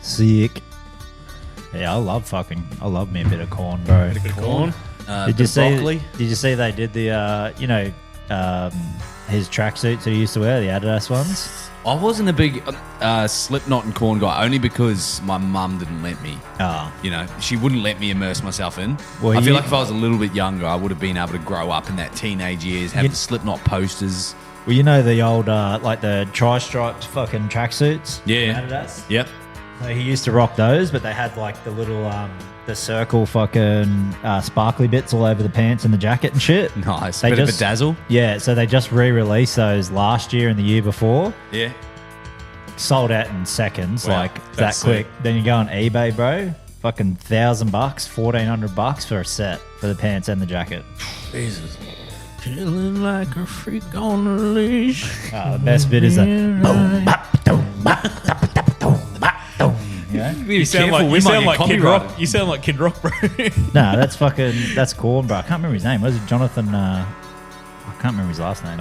Sick. Yeah, I love me a bit of corn, bro. Bit of corn. Did you see? broccoli. Did you see they did the his tracksuits that he used to wear, the Adidas ones? I wasn't a big Slipknot and Corn guy, only because my mum didn't let me. Oh. You know, she wouldn't let me immerse myself in. Well, I feel like if I was a little bit younger, I would have been able to grow up in that teenage years, have You- the Slipknot posters. Well, you know the old like the tri-striped fucking tracksuits. Yeah. from Adidas. Yep. So he used to rock those, but they had like the little the circle fucking sparkly bits all over the pants and the jacket and shit. Nice. They Bit of a just- dazzle. Yeah, so they just re-released those last year and the year before. Yeah. Sold out in seconds, Wow, like that that's quick. sick. Then you go on eBay, bro. Fucking $1,000, $1,400 for a set for the pants and the jacket. Jesus. Feeling like a freak on a leash. The best bit is that. Boom, bop, boom, bop, bop, bop, boom, bop, boom. You know? You sound like Kid Rock. You sound like Kid Rock, bro. Nah, that's Corn, bro. I can't remember his name. Was it Jonathan? I can't remember his last name.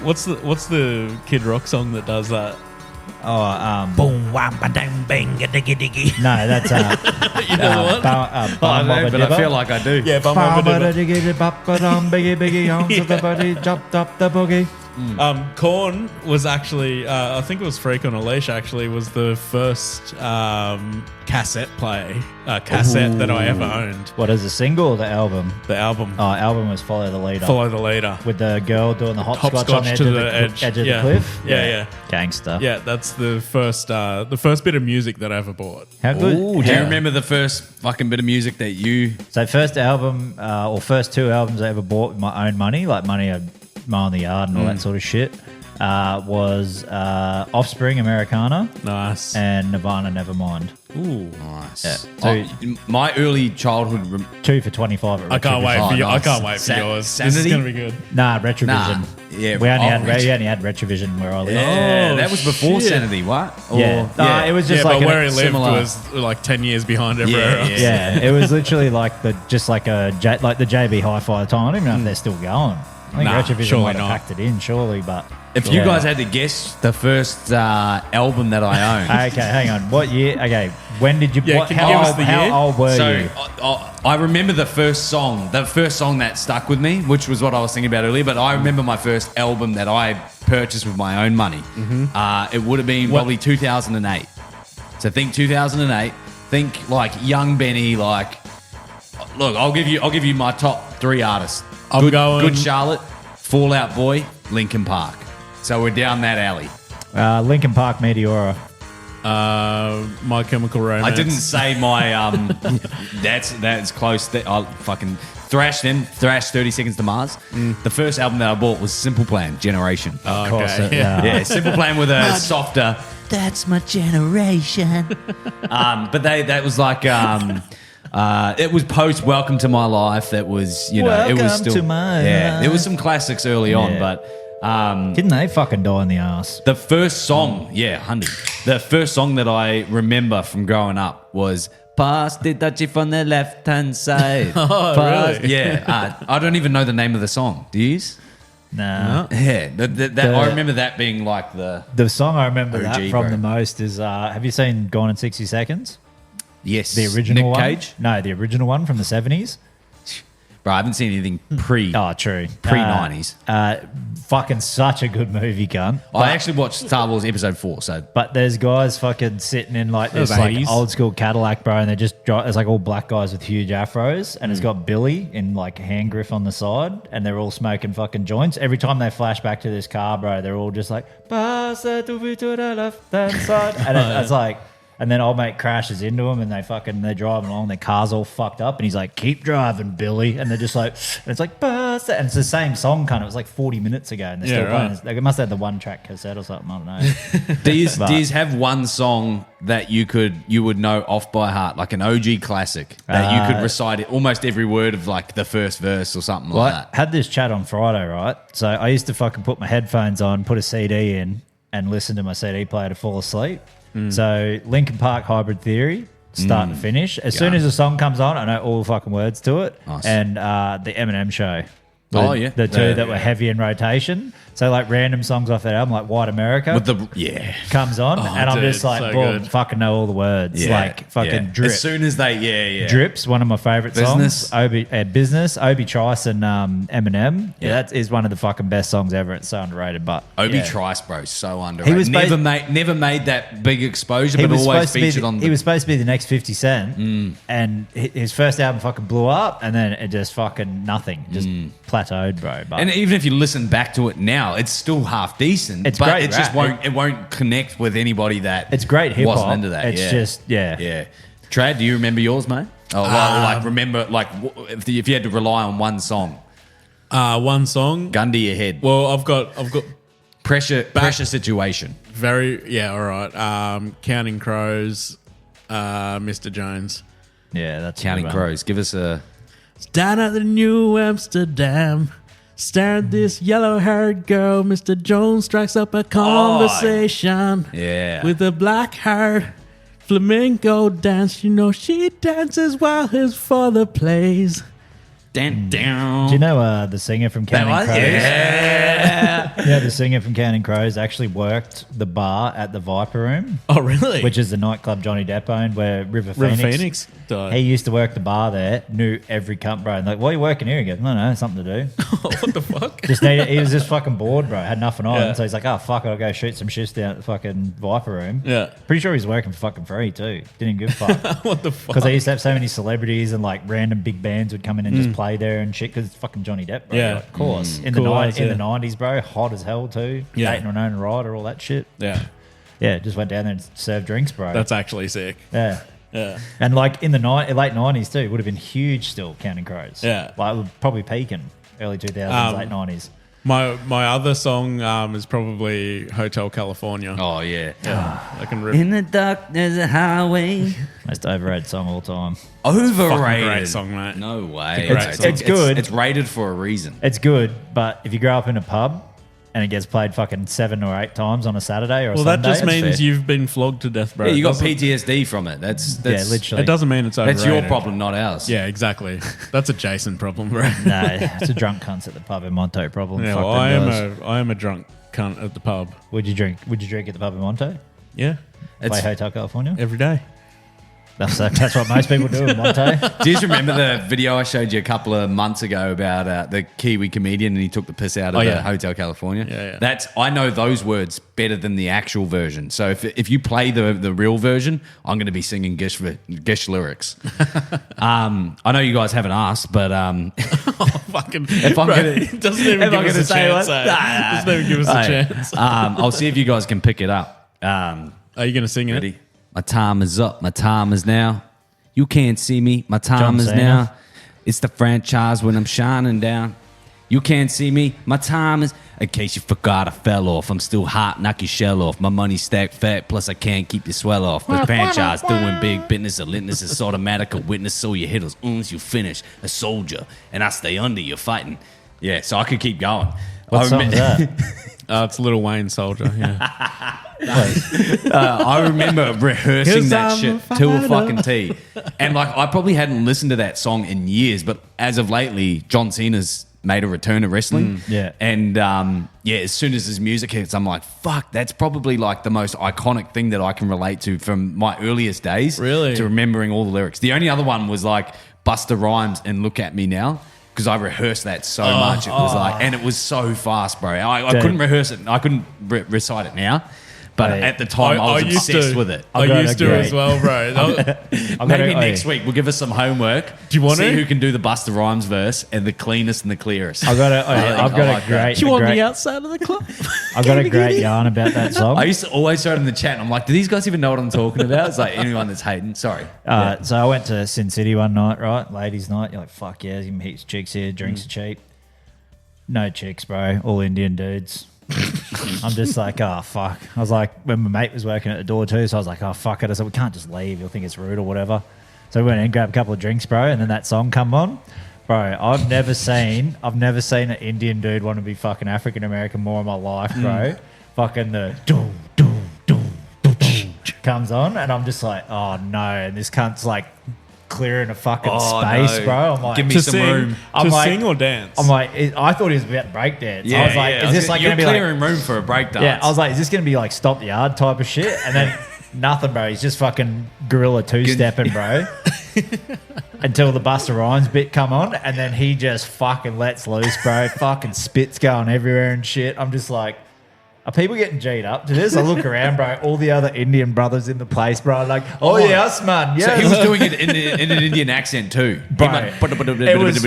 What's the Kid Rock song that does that? Boom, wham, ba, dang, bang, diggy, diggy. No, that's You know what? I know, but I feel like I do. Yeah, Bum Ba, Bum ba, Ba da, diggy, da, ba, dum, biggie, biggie, arms of the body, jumped up the boogie. Korn was actually, I think it was Freak on a Leash. Actually, was the first cassette that I ever owned. What is the single or the album? The album, Oh, album was Follow the Leader. Follow the Leader. With the girl doing the hopscotch on the edge, to of the the edge. edge of Yeah. the cliff. Yeah. Gangster. Yeah, that's the first bit of music that I ever bought. How good? Ooh, do you how- remember the first fucking bit of music that you... So first album, or first two albums I ever bought with my own money, like money I'd mow in the yard and all that sort of shit, was Offspring, Americana, Nice. and Nirvana, Nevermind. Ooh, Nice. Yeah. My early childhood... 2 for 25 at I can't wait Retrovision. for you. I nice. can't wait for yours. This is Sanity? gonna be good. Nah, Retrovision. Nah. Yeah, we only Retro- had Retrovision where I lived. Yeah, Oh, that was before shit. Sanity, what? Or- Yeah. It was just Yeah, like but where he lived similar- was like 10 years behind everywhere else. Yeah, it was literally like the JB Hi-Fi at the time. I don't even know if they're still going. I think Nah, Retrovision surely might have not. packed it in, surely, but If you guys had to guess the first album that I owned... okay, hang on. What year? Okay, when did you? Yeah, can you give us the year? How old were So you? I remember the first song that stuck with me, which was what I was thinking about earlier. But I remember my first album that I purchased with my own money. It would have been probably 2008. So think 2008. Think like Young Benny. Like, look, I'll give you my top 3 artists. I'm going- Good Charlotte, Fall Out Boy, Linkin Park. So we're down that alley. Linkin Park, Meteora. My Chemical Romance. I didn't say my that's close. I'll fucking Thrash 30 Seconds to Mars. The first album that I bought was Simple Plan, Generation. Of course, Okay. Yeah, Simple Plan with a softer. That's my generation. But that was like it was post Welcome to My Life. That was it was Welcome still to my there life. was some classics early on, Yeah. but Didn't they fucking die in the ass? the first song, 100. The first song that I remember from growing up was Pass the Dutchie from the left hand side. really? Yeah. I don't even know the name of the song. Do you? Nah. Yeah. I remember that being like the. The song I remember OG, that from bro. the most is have you seen Gone in 60 Seconds? Yes. The original Nick one? Cage? No, the original one from the 70s. Bro, I haven't seen anything pre. Oh, true. Pre-90s. Fucking such a good movie, gun. I actually watched Star Wars Episode 4, so. But there's guys fucking sitting in like this Those like 80s. old school Cadillac, bro, and they're just it's like all black guys with huge afros, and it's got Billy in like hand grip on the side, and they're all smoking fucking joints. Every time they flash back to this car, bro, they're all just like pass it to the left hand side, and it's like. And then old mate crashes into him, and they're driving along. Their car's all fucked up, and he's like, "Keep driving, Billy." And they're just like, and it's like, "Bust it." And it's the same song, kind of. It was like 40 minutes ago, and they're still playing. right. Like, it must have had the 1-track cassette or something. I don't know. Do you But- have one song that you would know off by heart, like an OG classic that you could recite it, almost every word of like the first verse or something Well, like I that? had this chat on Friday, right? So I used to fucking put my headphones on, put a CD in, and listen to my CD player to fall asleep. So Linkin Park Hybrid Theory, start to finish. As soon as the song comes on, I know all the fucking words to it. Nice. And the Eminem Show. Oh, yeah. The two that were heavy in rotation. So like random songs off that album, like White America, With the comes on, and I'm dude, just like, so boom, good. fucking know all the words, like fucking Drip. As soon as they, Drips, one of my favorite Business. songs. Business, Obi Trice and Eminem. Yeah, that is one of the fucking best songs ever. It's so underrated, but Obi yeah. Trice, bro, so underrated. He was never made that big exposure, but always featured on. He was supposed to be the next 50 Cent, and his first album fucking blew up, and then it just fucking nothing, just plateaued, bro. But And even if you listen back to it now, it's still half decent. It's but great it just rap. it won't connect with anybody that it's great hip hop. wasn't into that. It's just yeah. Trad, do you remember yours, mate? Oh, well, like remember, like if you had to rely on one song, One song. gun to your head, Well, I've got pressure situation. all right. Counting Crows, Mr. Jones. yeah, that's a Counting good one. Crows. Give us a. Down at the New Amsterdam, staring at this yellow-haired girl. Mr. Jones strikes up a conversation Yeah. with a black-haired flamenco dance. You know she dances while his father plays. Down. Do you know the singer from Counting Crows? Yeah. Yeah, the singer from Counting Crows actually worked the bar at the Viper Room, Oh, really? which is the nightclub Johnny Depp owned, where River River Phoenix. Phoenix died. He used to work the bar there, knew every cunt, bro. And like, why are you working here? He goes, no, something to do. What the fuck? He was just fucking bored, bro. Had nothing on. Yeah. So he's like, oh, fuck it, I'll go shoot some shifts down at the fucking Viper Room. Yeah. Pretty sure he's working for fucking free, too. Didn't give a fuck. What the fuck? Because they used to have so many celebrities and like random big bands would come in and just play there and shit. Because it's fucking Johnny Depp, bro. Yeah. Like, of course. In Cool the eyes, in yeah. the 90s, bro. Hot as hell, too. Yeah. Dating Winona Ryder, all that shit. Yeah. Yeah, just went down there and served drinks, bro. That's actually sick. yeah. Yeah. And like in the late 90s too, would have been huge still, Counting Crows. Yeah. Like it was probably peaking early 2000s, late 90s. My other song is probably Hotel California. Oh yeah. I can rip. In the dark, there's a highway. Most overrated song of all time. Overrated. Fucking great song, mate. No way. It's a great song. It's good. It's rated for a reason. It's good, but if you grow up in a pub and it gets played fucking 7 or 8 times on a Saturday or a Well, Sunday, that just it's means fair. you've been flogged to death, bro. Yeah, you got Doesn't- PTSD from it. That's Yeah, literally. It doesn't mean it's overrated. That's your problem, not ours. Yeah, exactly. That's a Jason problem, bro. No, it's a drunk cunts at the pub in Monto problem. Yeah, Fuck well, them guys. I am a drunk cunt at the pub. Would you drink at the pub in Monto? Yeah, Play Hotel California? every day. That's what most people do in Monto. Do you remember the video I showed you a couple of months ago about the Kiwi comedian and he took the piss out of the Hotel California? Yeah. I know those words better than the actual version. So if you play the real version, I'm going to be singing Gish lyrics. I know you guys haven't asked, but Fucking. if I'm bro, gonna, it doesn't even if give I'm us gonna a say chance. one- eh? Nah. Doesn't even give us a Hey, chance. I'll see if you guys can pick it up. Are you going to sing it? Ready? My time is up. My time is now. You can't see me. My time John is Cena. now. It's the franchise when I'm shining down. You can't see me. My time is. In case you forgot, I fell off. I'm still hot. Knock your shell off. My money stacked fat. Plus, I can't keep your swell off. The franchise doing big business. A litness. It's automatic. A witness. So you hit us. You finish. A soldier. And I stay under you fighting. Yeah, so I could keep going. What song is that? It's Lil Wayne Soldier. Yeah. I remember rehearsing 'Cause that I'm shit a to a fighter. fucking T. And like, I probably hadn't listened to that song in years, but as of lately, John Cena's made a return to wrestling. yeah. And as soon as his music hits, I'm like, fuck, that's probably like the most iconic thing that I can relate to from my earliest days. Really? To remembering all the lyrics. The only other one was like Busta Rhymes and Look at Me Now. Because I rehearsed that so much, it was like, and it was so fast, bro. I Dude. couldn't rehearse it. I couldn't recite it now, but Hey, at the time I was used obsessed to- with it. I got used a to great- as well, bro. Maybe gotta- next week we'll give us some homework. Do you want see to? who can do the Busta Rhymes verse and the cleanest and the clearest? I've got a I like that. great. you a want great me outside of the club? I've got a great yarn about that song. I used to always throw it in the chat. And I'm like, do these guys even know what I'm talking about? It's like anyone that's hating. Sorry. So I went to Sin City one night, right? Ladies' night. You're like, fuck yeah, there's heaps of chicks here. Drinks are cheap. No chicks, bro. All Indian dudes. I'm just like, oh, fuck. I was like, when my mate was working at the door too, so I was like, oh, fuck it. I said, we can't just leave. You'll think it's rude or whatever. So we went in, grabbed a couple of drinks, bro, and then that song come on. Bro, I've never seen an Indian dude want to be fucking African American more in my life, bro. Fucking the doom, doom, doom, doom, doom comes on, and I'm just like, oh no. And this cunt's like clearing a fucking Oh, space, no. bro. I'm like, Give me To some sing, room. I'm to like- sing or dance? I'm like, I thought he was about to break dance. I was like, is this like you're going to be like, clearing room for a breakdance? yeah, I was like, is this going to be like stop the yard type of shit? And then nothing, bro. He's just fucking gorilla two-stepping, bro. Until the Busta Rhymes bit come on, and then he just fucking lets loose, bro. Fucking spits going everywhere and shit. I'm just like, are people getting G'd up to this? I look around, bro. All the other Indian brothers in the place, bro. Like, oh yes, man. So Yeah. he was doing it in an Indian accent too. Bro, it was fucking, dude, it was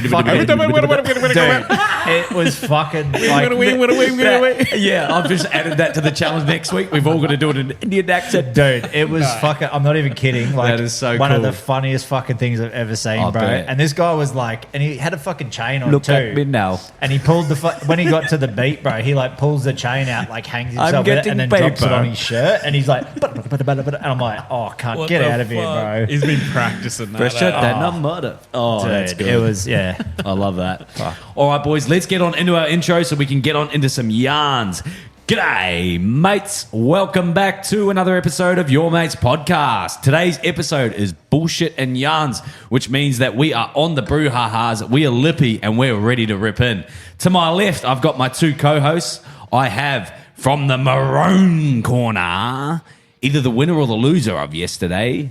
fucking like, Yeah, I've just added that to the challenge next week. We've all got to do it in an Indian accent. dude, it was fucking, I'm not even kidding. Like, That is so one of cool. the funniest fucking things I've ever seen, I bro. bet. And this guy was like, and he had a fucking chain on Look too. at me now. And he pulled when he got to the beat, bro, he like pulls the chain out, like hangs himself with it, getting and then drops it paper. on his shirt. And he's like, and I'm like, oh, can't What get the out of here, fuck? bro. He's been practicing that. Pressure, out. then I'm murder. Oh, that's Dude, good. it was, yeah. I love that. All right, boys, let's get on into our intro so we can get on into some yarns. G'day, mates. Welcome back to another episode of Your Mates Podcast. Today's episode is bullshit and yarns, which means that we are on the Brouhahas, we are lippy, and we're ready to rip in. To my left, I've got my two co-hosts. I have from the maroon corner, either the winner or the loser of yesterday.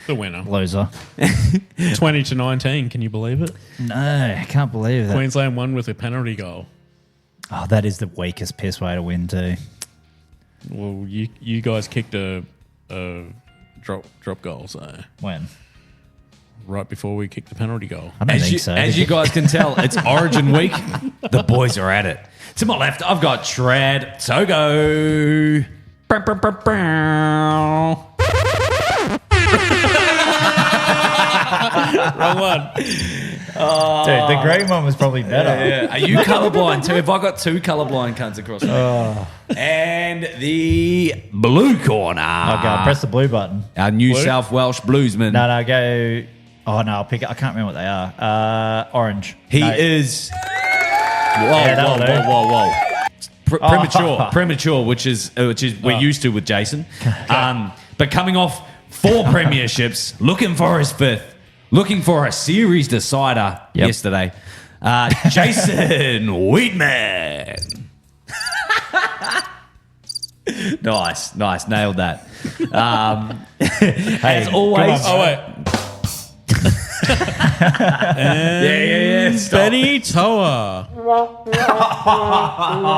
The winner. Loser. 20-19. Can you believe it? No, I can't believe that. Queensland won with a penalty goal. Oh, that is the weakest piss way to win, too. Well, you guys kicked a drop goal, so When? right before we kicked the penalty goal. I don't think so. As you guys can tell, it's Origin week. The boys are at it. To my left, I've got Trad Togo. Wrong one. Dude, the green one was probably better. Yeah. Are you colourblind too? Have I got two colourblind cunts across me? And the blue corner. Okay, press the blue button. Our New Blue? South Welsh bluesman. No, go. Oh, no, I'll pick it. I can't remember what they are. Orange. He No. is. Whoa, that'll do. whoa. Premature, Oh. premature, which is we're used to with Jason. But coming off 4 premierships, looking for his 5th, looking for a series decider Yep. yesterday. Jason Wheatman. Nice, nailed that. As always, come on, Oh, wait. yeah. Stop. Benny Toa. Oh,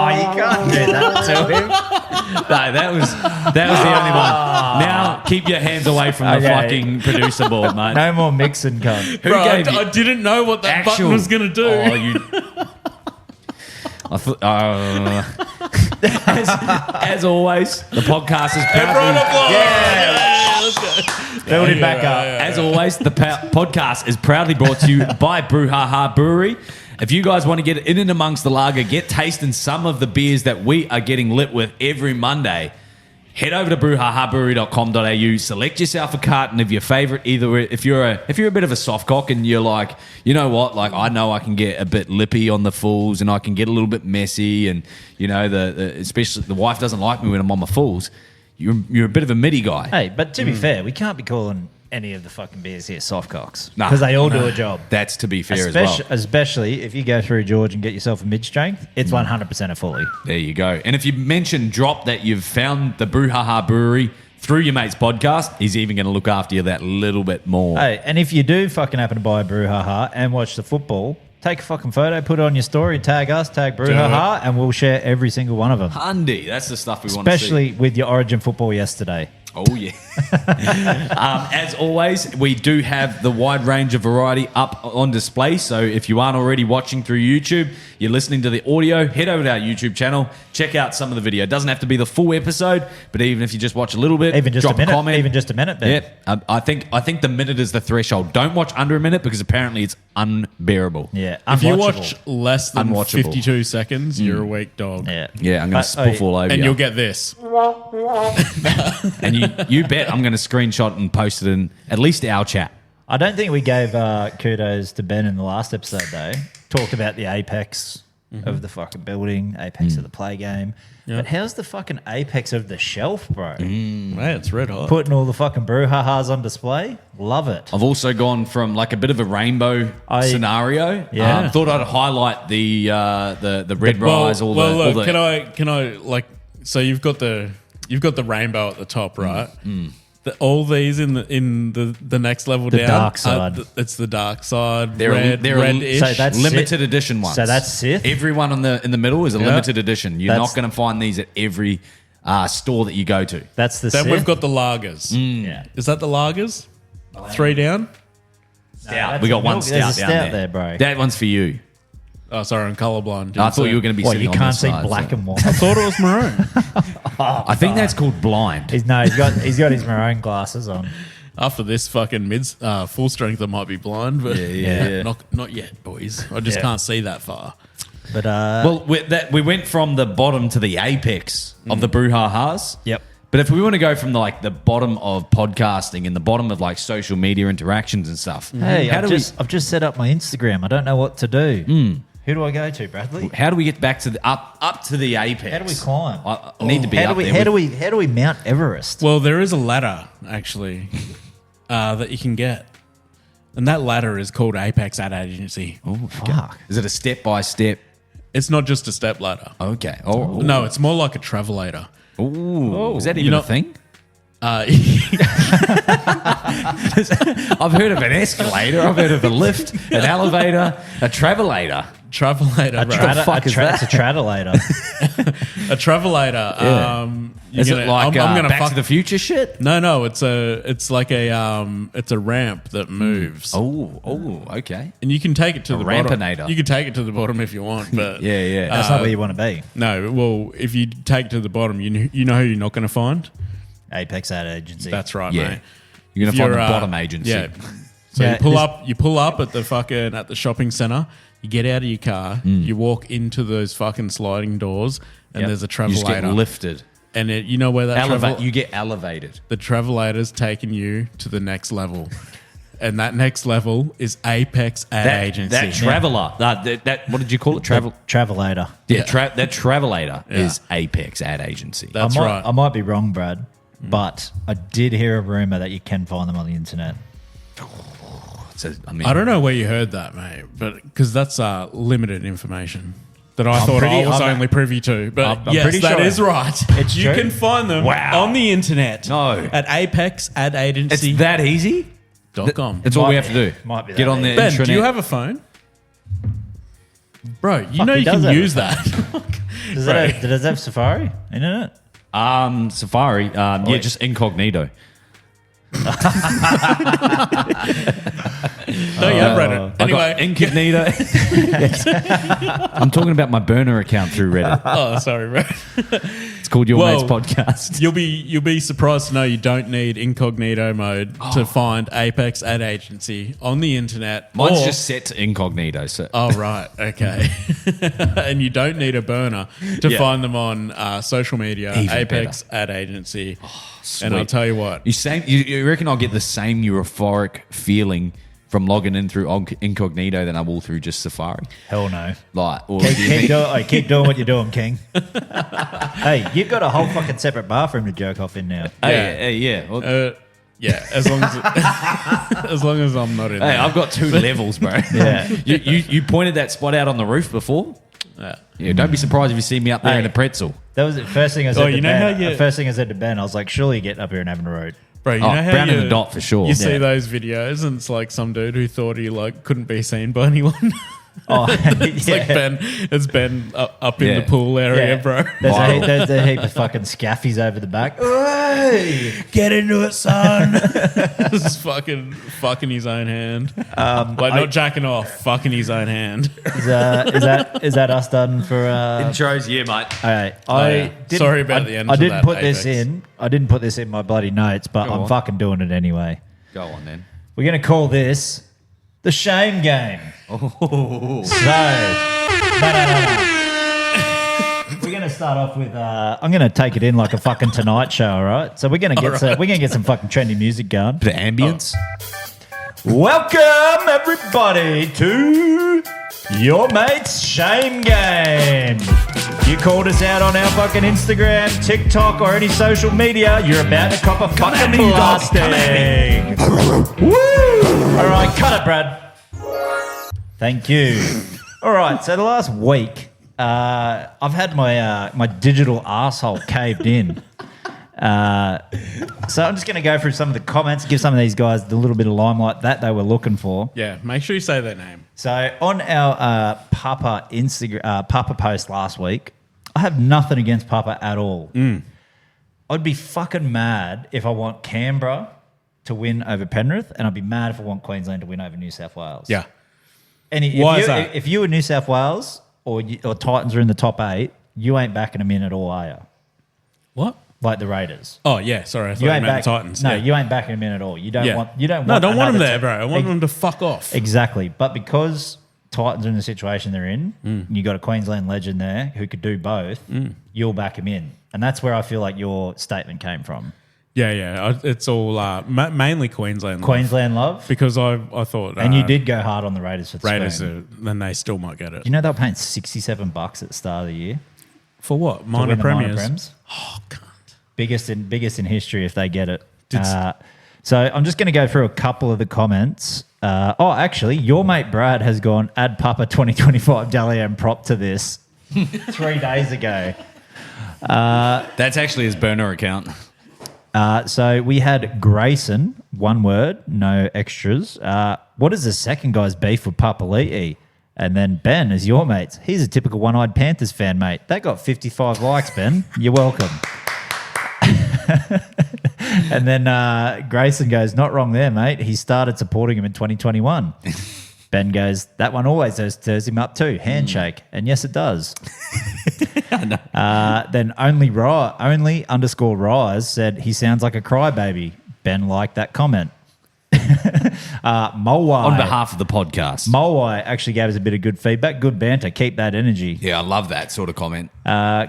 you can't do that to him. No, that was the only one. Now keep your hands away from the Okay. fucking producer board, mate. No more mixing, cunt. Who Bro, gave you I didn't know what that actual- button was going to do. Oh, you. I thought, as always, the podcast is proudly. Yeah, let's go. Build it back up. As always, the podcast is proudly brought to you by Brouhaha Brewery. If you guys want to get in and amongst the lager, get tasting some of the beers that we are getting lit with every Monday, head over to brouhahabrewery.com.au, select yourself a carton of your favorite. Either if you're a bit of a soft cock and you're like, you know what, like I know I can get a bit lippy on the fools and I can get a little bit messy, and you know especially the wife doesn't like me when I'm on my fools. You're a bit of a midi guy. Hey, but to be fair, we can't be calling any of the fucking beers here soft cocks. Nah. Because they all do a job. That's to be fair as well. Especially if you go through George and get yourself a mid-strength, it's 100% a fully. There you go. And if you mention drop that you've found the Brouhaha Brewery through your mate's podcast, he's even going to look after you that little bit more. Hey, and if you do fucking happen to buy a Brouhaha and watch the football, take a fucking photo, put it on your story, tag us, tag Brouhaha, and we'll share every single one of them. Hundy, that's the stuff we want to see. Especially with your Origin football yesterday. Oh, yeah. As always, we do have the wide range of variety up on display. So if you aren't already watching through YouTube, you're listening to the audio, head over to our YouTube channel, check out some of the video. It doesn't have to be the full episode, but even if you just watch a little bit, Even just drop a minute. comment. Even just a minute, Ben. Yeah, I think the minute is the threshold. Don't watch under a minute because apparently it's unbearable. Yeah. If you unwatchable. watch less than Unwatchable. 52 seconds, you're a weak dog. Yeah. Yeah, I'm going to spoof all over And you. you'll get this. And you bet I'm going to screenshot and post it in at least our chat. I don't think we gave kudos to Ben in the last episode, though. Talked about the Apex of the fucking building, apex of the play game. Yeah. But how's the fucking apex of the shelf, bro? Mate, it's red hot. Putting all the fucking Brouhahas on display. Love it. I've also gone from like a bit of a rainbow scenario. Yeah. Thought I'd highlight the red rise. Look, can I like? So you've got the rainbow at the top, right? All these in the next level The down. dark side. It's the dark side. They're red-ish. so that's limited Sith. edition ones. So that's Sith? Everyone in the middle is a limited edition. You're That's- not going to find these at every store that you go to. That's the Then Sith. we've got the lagers. Yeah. Is that the lagers? 3 down. Stout. We got one There's a stout down there, bro. That one's for you. Oh, sorry, I'm colorblind. I thought you were going to be What, sitting you on can't this see side, black so. and white. I thought it was maroon. I think that's called blind. He's got his maroon glasses on. After this fucking full strength, I might be blind, but Yeah. Not yet, boys. I just can't see that far. But Well, we went from the bottom to the apex of the Brouhahas. Yep. But if we want to go from the bottom of podcasting and the bottom of like social media interactions and stuff, hey, how I've just set up my Instagram. I don't know what to do. Who do I go to, Bradley? how do we get back to the up to the apex? How do we climb? I need to be How up do we there. how do we Mount Everest? Well, there is a ladder actually that you can get, and that ladder is called Apex Ad Agency. Oh, Fuck. is it a step by step? It's not just a step ladder. Okay. Oh, No, it's more like a travelator. Ooh. Is that even know- a thing? Uh, I've heard of an escalator. I've heard of a lift, an elevator, a travelator. travelator, bro. It's a tradelator. A travelator. Yeah. Is it like I'm gonna Back to the Future shit? No, it's like a ramp that moves. Oh, okay. And you can take it to A the bottom. rampinator. You can take it to the bottom if you want, but Yeah. That's not where you want to be. no. Well, if you take it to the bottom, you know who you're not going to find. Apex Ad Agency. That's right, Yeah. mate. You're If gonna find the you're, bottom agency. Yeah. So Yeah, you pull up at the shopping center. You get out of your car. You walk into those fucking sliding doors, and Yep. there's a You just get travelator. lifted. And you know where that You get elevated. the travelator's taking you to the next level. And that next level is Apex Ad Agency. That traveler. That what did you call it? Travelator. Yeah. That travelator Yeah. is Apex Ad Agency. That's right. I might be wrong, Brad, but I did hear a rumor that you can find them on the internet. So, I mean, I don't know where you heard that, mate, but because that's limited information that I thought I was only privy to. But I'm yes, pretty that sure is right. it's You true. can find them Wow. on the internet. No. At Apex Ad Agency. It's that easy. .com. That's all Might we be- have to do. might be Get that on the easy. Ben, intranet. do you have a phone? Bro, you Fuck, know he you does can have a use phone. that. Does it have Safari in it? Safari. Yeah, just incognito. No, you have Reddit. I got Anyway. incognito. I'm talking about my burner account through Reddit. Oh, sorry, bro. It's called Your Well, Mates Podcast. You'll be surprised to know you don't need incognito mode to find Apex Ad Agency on the internet. Mine's or- just set to incognito. So Oh, right. Okay. And you don't need a burner to Yeah. find them on social media, Even Apex Ad Agency. sweet. And I'll tell you what. You reckon I'll get the same euphoric feeling from logging in through incognito than I will through just Safari? Hell no. Like, or do you think- Keep doing what you're doing, King. Hey, you've got a whole fucking separate bathroom to jerk off in now. Hey, yeah. Well, Yeah, as long as as long as I'm not in hey, there. I've got 2 levels, bro. Yeah. You pointed that spot out on the roof before. Yeah. Yeah, don't be surprised if you see me up there Hey. in a pretzel. That was the first thing I said you to know Ben. how you- The first thing I said to Ben, I was like, surely you're getting up here and having a road. Bro, you Oh, know how brown in you, the dot for sure. You see Yeah. those videos and it's like some dude who thought he like couldn't be seen by anyone. Oh, It's like Ben up in Yeah. the pool area, Yeah. bro. There's a heap of fucking scaffies over the back. Hey, get into it, son. Just fucking his own hand. Like not jacking off, fucking his own hand. Is that us done for? Intros, yeah, mate. Okay, yeah. Sorry about the end I to didn't that, put this Apex. in. I didn't put this in my bloody notes, but Go I'm on. fucking doing it anyway. Go on then. We're gonna call this the shame game. So, no. We're gonna start off with. I'm gonna take it in like a fucking Tonight Show, all right? So we're gonna get some fucking trendy music going. Bit of ambience. Welcome everybody to Your mate's shame game. You called us out on our fucking Instagram, TikTok, or any social media. You're about to cop a fucking blasting. Woo! All right, cut it, Brad. Thank you. All right, so the last week, I've had my digital asshole caved in. So I'm just going to go through some of the comments, give some of these guys the little bit of limelight that they were looking for. Yeah, make sure you say their name. So on our Papa Instagram Papa post last week, I have nothing against Papa at all. I'd be fucking mad if I want Canberra to win over Penrith, and I'd be mad if I want Queensland to win over New South Wales. Yeah. Why is that? If you were New South Wales or Titans are in the top 8, you ain't backing them in at all, are you? What? Like the Raiders. Oh yeah, sorry, I thought you meant the Titans. No, yeah. you ain't backing them in at all. You don't want. You don't. No, want don't want them another there, bro. I want them to fuck off. Exactly, but because Titans are in the situation they're in, you got a Queensland legend there who could do both. You'll back him in, and that's where I feel like your statement came from. Yeah. It's all mainly Queensland. Queensland love, because I thought, and you did go hard on the Raiders for the Raiders. screen. Then they still might get it. You know they were paying $67 at the start of the year For what? to Minor win the premiers. minor prems. Oh, God. Biggest in history if they get it. So I'm just going to go through a couple of the comments. Actually, your mate Brad has gone, add Papa 2025 Dalian prop to this 3 days ago. That's actually his burner account. So we had Grayson, one word, no extras. What is the second guy's beef with Papa Liti? And then Ben is your mates. He's a typical one-eyed Panthers fan, mate. That got 55 likes, Ben. You're welcome. And then Grayson goes, not wrong there, mate. He started supporting him in 2021. Ben goes, that one always stirs him up too. Handshake. And yes, it does. Then only _ Rise said he sounds like a crybaby. Ben liked that comment. Mulwai. On behalf of the podcast. Mulwai actually gave us a bit of good feedback. Good banter. Keep that energy. Yeah, I love that sort of comment.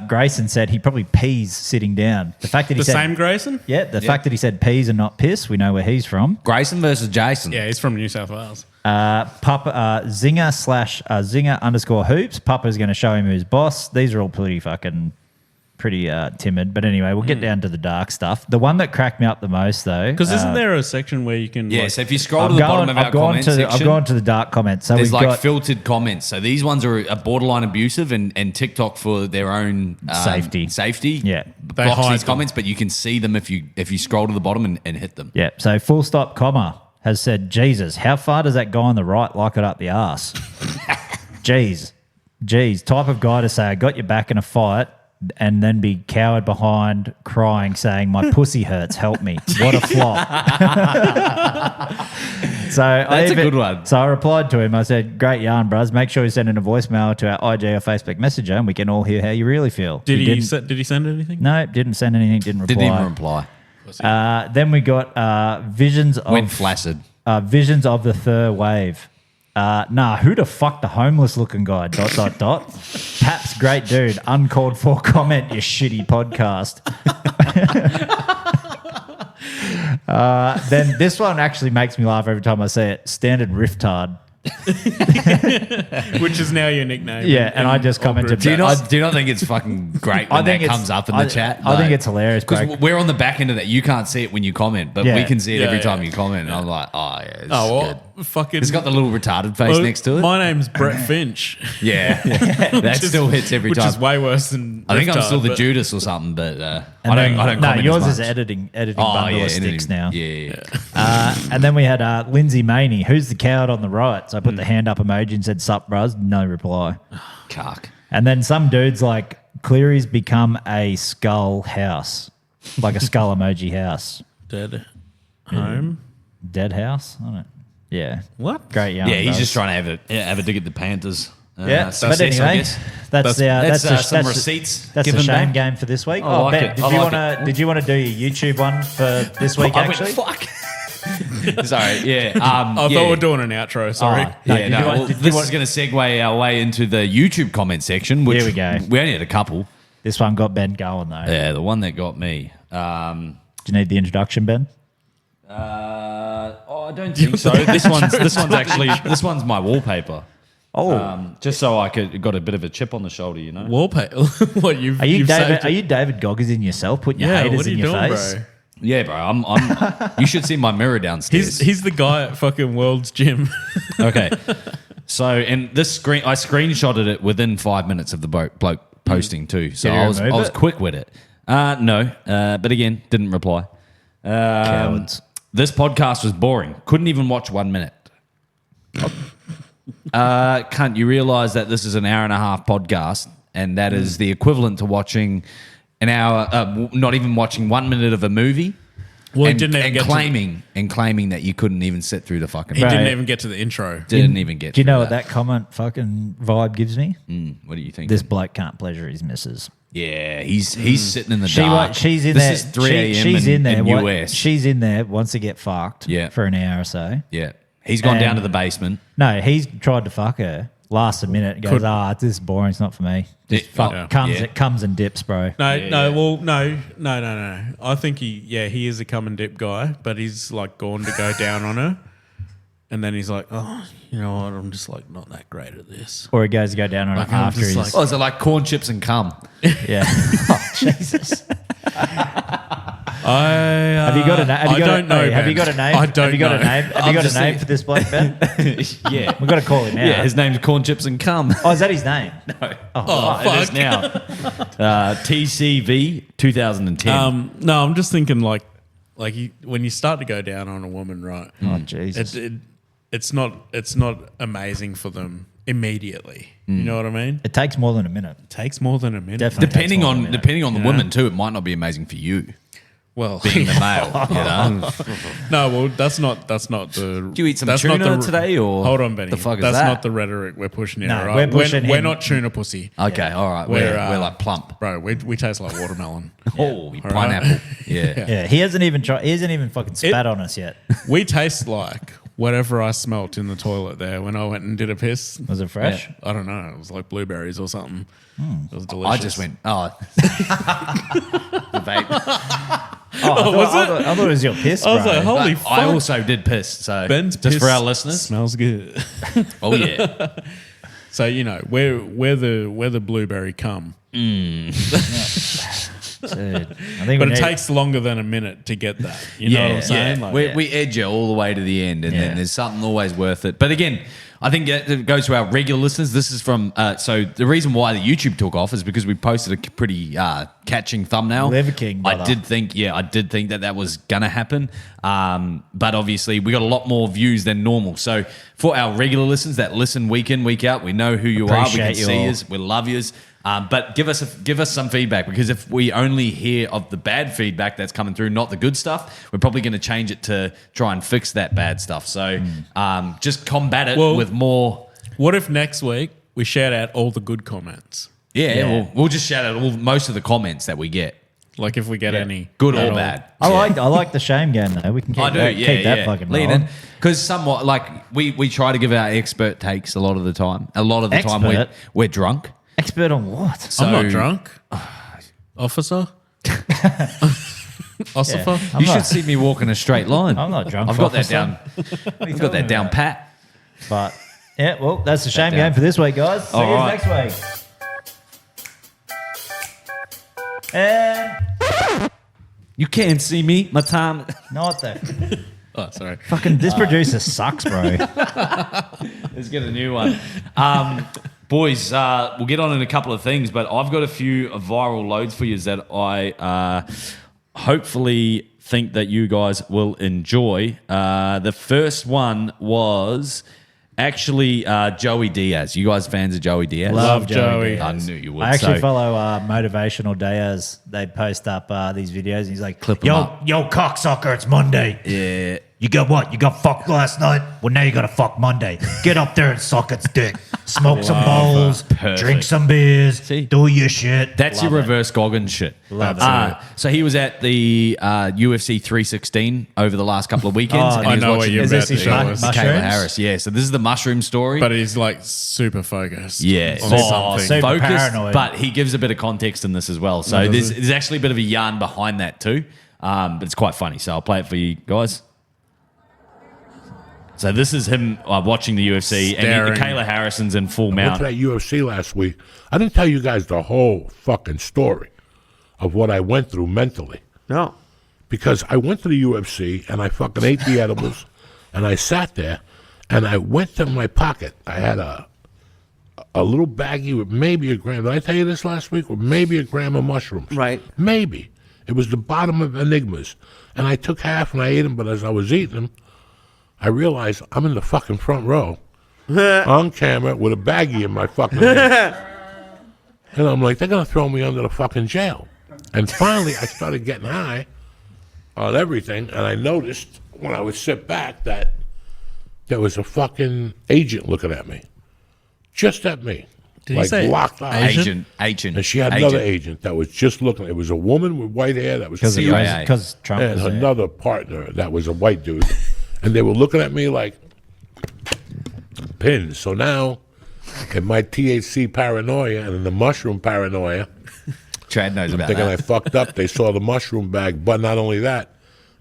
Grayson said he probably pees sitting down. The fact that he The said same Grayson? Yeah, the fact that he said peas and not piss, we know where he's from. Grayson versus Jason. Yeah, he's from New South Wales. Papa Zinger _ hoops. Papa's going to show him who's boss. These are all pretty timid. But anyway, we'll get down to the dark stuff. The one that cracked me up the most, though. Because isn't there a section where you can... Yeah, so if you scroll to the bottom of our comment section... I've gone to the dark comments. So there's we've like got filtered comments. So these ones are borderline abusive and TikTok for their own Safety. Yeah. They Blocks hide these them. comments, but you can see them if you scroll to the bottom and hit them. Yeah, so full stop comma has said, Jesus, how far does that guy on the right like it up the arse? Jeez, type of guy to say, I got your back in a fight and then be cowered behind crying saying, my pussy hurts, help me. What a flop. That's a good one. So I replied to him, I said, great yarn, bruz. Make sure you send in a voicemail to our IG or Facebook Messenger and we can all hear how you really feel. Did he send anything? No, didn't send anything, didn't reply. Didn't even reply. Then we got visions of... Went flaccid. Visions of the third wave. Who the fuck the homeless looking guy? ... Paps, great dude. Uncalled for comment, you shitty podcast. Then this one actually makes me laugh every time I say it. Standard Riftard. Which is now your nickname. Yeah, and I just commented. Do you not think it's fucking great when that comes up in the chat? I think it's hilarious. Because we're on the back end of that. You can't see it when you comment, but we can see it every time you comment. And I'm like, this is good. Fucking... It's got the little retarded face next to it. My name's Brett Finch. Yeah. That still hits every time. Which is way worse than I think I'm still the but- Judas or something, but And I don't no, comment yours as is much. editing bundle of sticks now. Yeah. And then we had Lindsay Maney, who's the coward on the right. So I put the hand up emoji and said, sup, bruz. No reply. Cark. And then some dude's like, Cleary's become a skull house. Like a skull emoji house. Dead home. Dead house? I don't know. Yeah. What? Great yarn. Yeah, he's bruz. just trying to have a dig at the Panthers. Yeah, Success, but I anyway, guess. that's some receipts. That's the given shame back. game for this week. I like Ben, it. I like did you want to do your YouTube one for this week? I went, Actually, fuck. Sorry, yeah. I thought we were doing an outro. Sorry. This is going to segue our way into the YouTube comment section. Which Here we go. We only had a couple. this one got Ben going though. Yeah, the one that got me. Do you need the introduction, Ben? I don't think so. This one's my wallpaper. Just so I got a bit of a chip on the shoulder, you know. Wallpaper. What you've? Are you you've David? saved Are you David Goggins in yourself? Putting your Yeah. haters What are in you your doing, face. bro? Yeah, bro. I'm you should see my mirror downstairs. He's the guy at fucking World's Gym. Okay. So, and this I screenshotted it within 5 minutes of the bloke posting too. So Did he I was remove it? quick with it. No, but again, didn't reply. Cowards. This podcast was boring. Couldn't even watch 1 minute. Can't you realize that this is an hour and a half podcast, and that is the equivalent to watching an hour, not even watching 1 minute of a movie? Well, and, he didn't even get claiming that you couldn't even sit through the fucking. He didn't Right. even get to the intro. Didn't even get. Do you through know what that comment fucking vibe gives me? What do you think? This bloke can't pleasure his missus. Yeah, he's sitting in the She's dark. in this there. is 3 a.m. She's in there. US. She's in there. Wants to get fucked. Yeah. For an hour or so. Yeah, he's gone And- down to the basement. No, he's tried to fuck her. Last a minute, goes, this is boring. It's not for me. Just Yeah, fuck. yeah. It comes and dips, bro. No. I think he is a come and dip guy, but he's like gone to go down on her, and then he's like, oh, you know what? I'm just like not that great at this. Or he goes to go down on Like, it I'm after just he's. like- Oh, is it like corn chips and cum? Yeah. Oh, Jesus. Have you got a name? I don't know. Have you Ben. got a name? I don't Have you got know. a name? Have I'm you got a just name saying- for this bloke, Ben? Yeah, We've got to call him out. yeah. His name's corn chips and cum. Oh, is that his name? Oh, it is now. TCV 2010. No, I'm just thinking like when you start to go down on a woman, right? Oh, Jesus. It's not amazing for them immediately. You know what I mean? It takes more than a minute. It takes more than a minute. Definitely. depending takes more than on a minute. depending on the You know? woman too, it might not be amazing for you Well, being the male. You know. no, well, that's not the. Do you eat some that's tuna not the, today, or hold on, Benny? the fuck is that's that? not the rhetoric we're pushing here. No, right? we're pushing We're him. not tuna pussy, Okay, all right. We're, We're like plump. bro. We taste like watermelon. Oh, pineapple. Yeah. Yeah, he hasn't even tried. He hasn't even fucking spat on us yet. We taste like whatever I smelt in the toilet there when I went and did a piss. Was it fresh? I don't know. It was like blueberries or something. It was delicious. I just went, the vape. was it? I thought it was your piss, I was bro. like, holy But fuck. I also did piss. So Ben's just piss for our listeners. smells good. Oh yeah. So you know where the blueberry come, Dude, I think but we it need- takes longer than a minute to get that. You know what I'm saying? Like, we edge you all the way to the end, and Yeah. then there's something always worth it. But again, I think it goes to our regular listeners. This is from so the reason why the YouTube took off is because we posted a pretty catching thumbnail. Liver King, brother. I did think that was gonna happen, but obviously we got a lot more views than normal. So for our regular listeners that listen week in week out, we know who you are. We Appreciate can you see all. us. We love yous. But give us some feedback, because if we only hear of the bad feedback that's coming through, not the good stuff, we're probably going to change it to try and fix that bad stuff. So just combat it Well- with more. what if next week we shout out all the good comments? Yeah. We'll just shout out most of the comments that we get, Like if we get any good at or all. bad. I like the shame game though. We can keep keep that fucking Lean rolling. in. Because somewhat like we try to give our expert takes a lot of the time. A lot of the time Expert? we're drunk. Expert on what? So I'm not drunk, officer. Ossifer. I'm you not- should see me walk in a straight line. I'm not drunk, I've got that officer. down. I've got that down pat. But yeah, well, that's the shame down. game for this week, guys. See All you right. next week. And You can't see me. My time. not the Oh, sorry. fucking this producer sucks, bro. Let's get a new one. Boys, we'll get on in a couple of things, but I've got a few viral loads for you that I hopefully think that you guys will enjoy. The first one was actually Joey Diaz. You guys fans of Joey Diaz? Love Joey. I knew you would. I actually So- follow Motivational Diaz. They post up these videos. And he's like, Clip 'em up. yo, cocksucker, it's Monday. Yeah. You got what? You got fucked last night? Well, now you got to fuck Monday. Get up there and suck its dick. Smoke some bowls. Perfect. Drink some beers. See? Do your shit. That's your reverse Goggins shit. Love it. So he was at the UFC 316 over the last couple of weekends. Oh, and I he was know what watching you're Is about this to his show mu- us. mu- Kayla mushrooms? Harris. Yeah, so this is the mushroom story. But he's like super focused. Yeah, on Oh, something. super focused, paranoid. but he gives a bit of context in this as well. So there's actually a bit of a yarn behind that too, but it's quite funny. So I'll play it for you guys. So this is him watching the UFC, Staring. and Kayla Harrison's in full I went mount. to that UFC last week. I didn't tell you guys the whole fucking story of what I went through mentally. No. Because I went to the UFC and I fucking ate the edibles and I sat there and I went to my pocket. I had a little baggie with maybe a gram. Did I tell you this last week? With maybe a gram of mushrooms. Right. Maybe. It was the bottom of Enigmas. And I took half and I ate them, but as I was eating them, I realized I'm in the fucking front row on camera with a baggie in my fucking hand. And I'm like, they're going to throw me under the fucking jail. And finally, I started getting high on everything, and I noticed when I would sit back that there was a fucking agent looking at me. Just at me. Did he like say locked eyes. Agent. And she had another agent that was just looking. It was a woman with white hair that was CIA. Because Trump and was there. another partner that was a white dude. And they were looking at me like pins. So now, in my THC paranoia and in the mushroom paranoia, Chad knows about thinking I that. fucked up, they saw the mushroom bag. But not only that,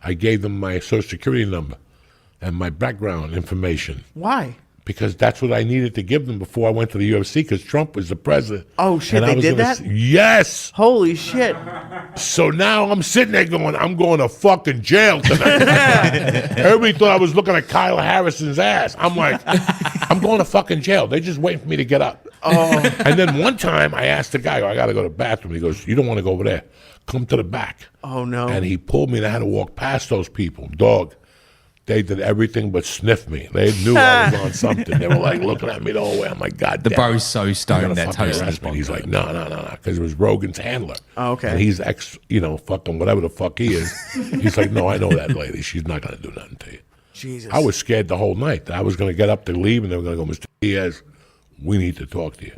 I gave them my social security number and my background information. Why? Because that's what I needed to give them before I went to the UFC, because Trump was the president. Oh, shit, And I they was did gonna that? Yes. Holy shit. So now I'm sitting there going, I'm going to fucking jail tonight. Everybody thought I was looking at Kyle Harrison's ass. I'm like, I'm going to fucking jail. They're just waiting for me to get up. Oh. And then one time I asked the guy, I got to go to the bathroom. He goes, you don't want to go over there. Come to the back. Oh, no. And he pulled me and I had to walk past those people. Dog. They did everything but sniff me. They knew I was on something. They were like looking at me the whole way. I'm like, God The damn. bro's so They're stoned gonna that's fucking hosting this arrest me. He's podcast. like, no, because it was Rogan's handler. Oh, okay. And he's fucking whatever the fuck he is. He's like, no, I know that lady. She's not going to do nothing to you. Jesus. I was scared the whole night. I was going to get up to leave, and they were going to go, Mr. Diaz, we need to talk to you.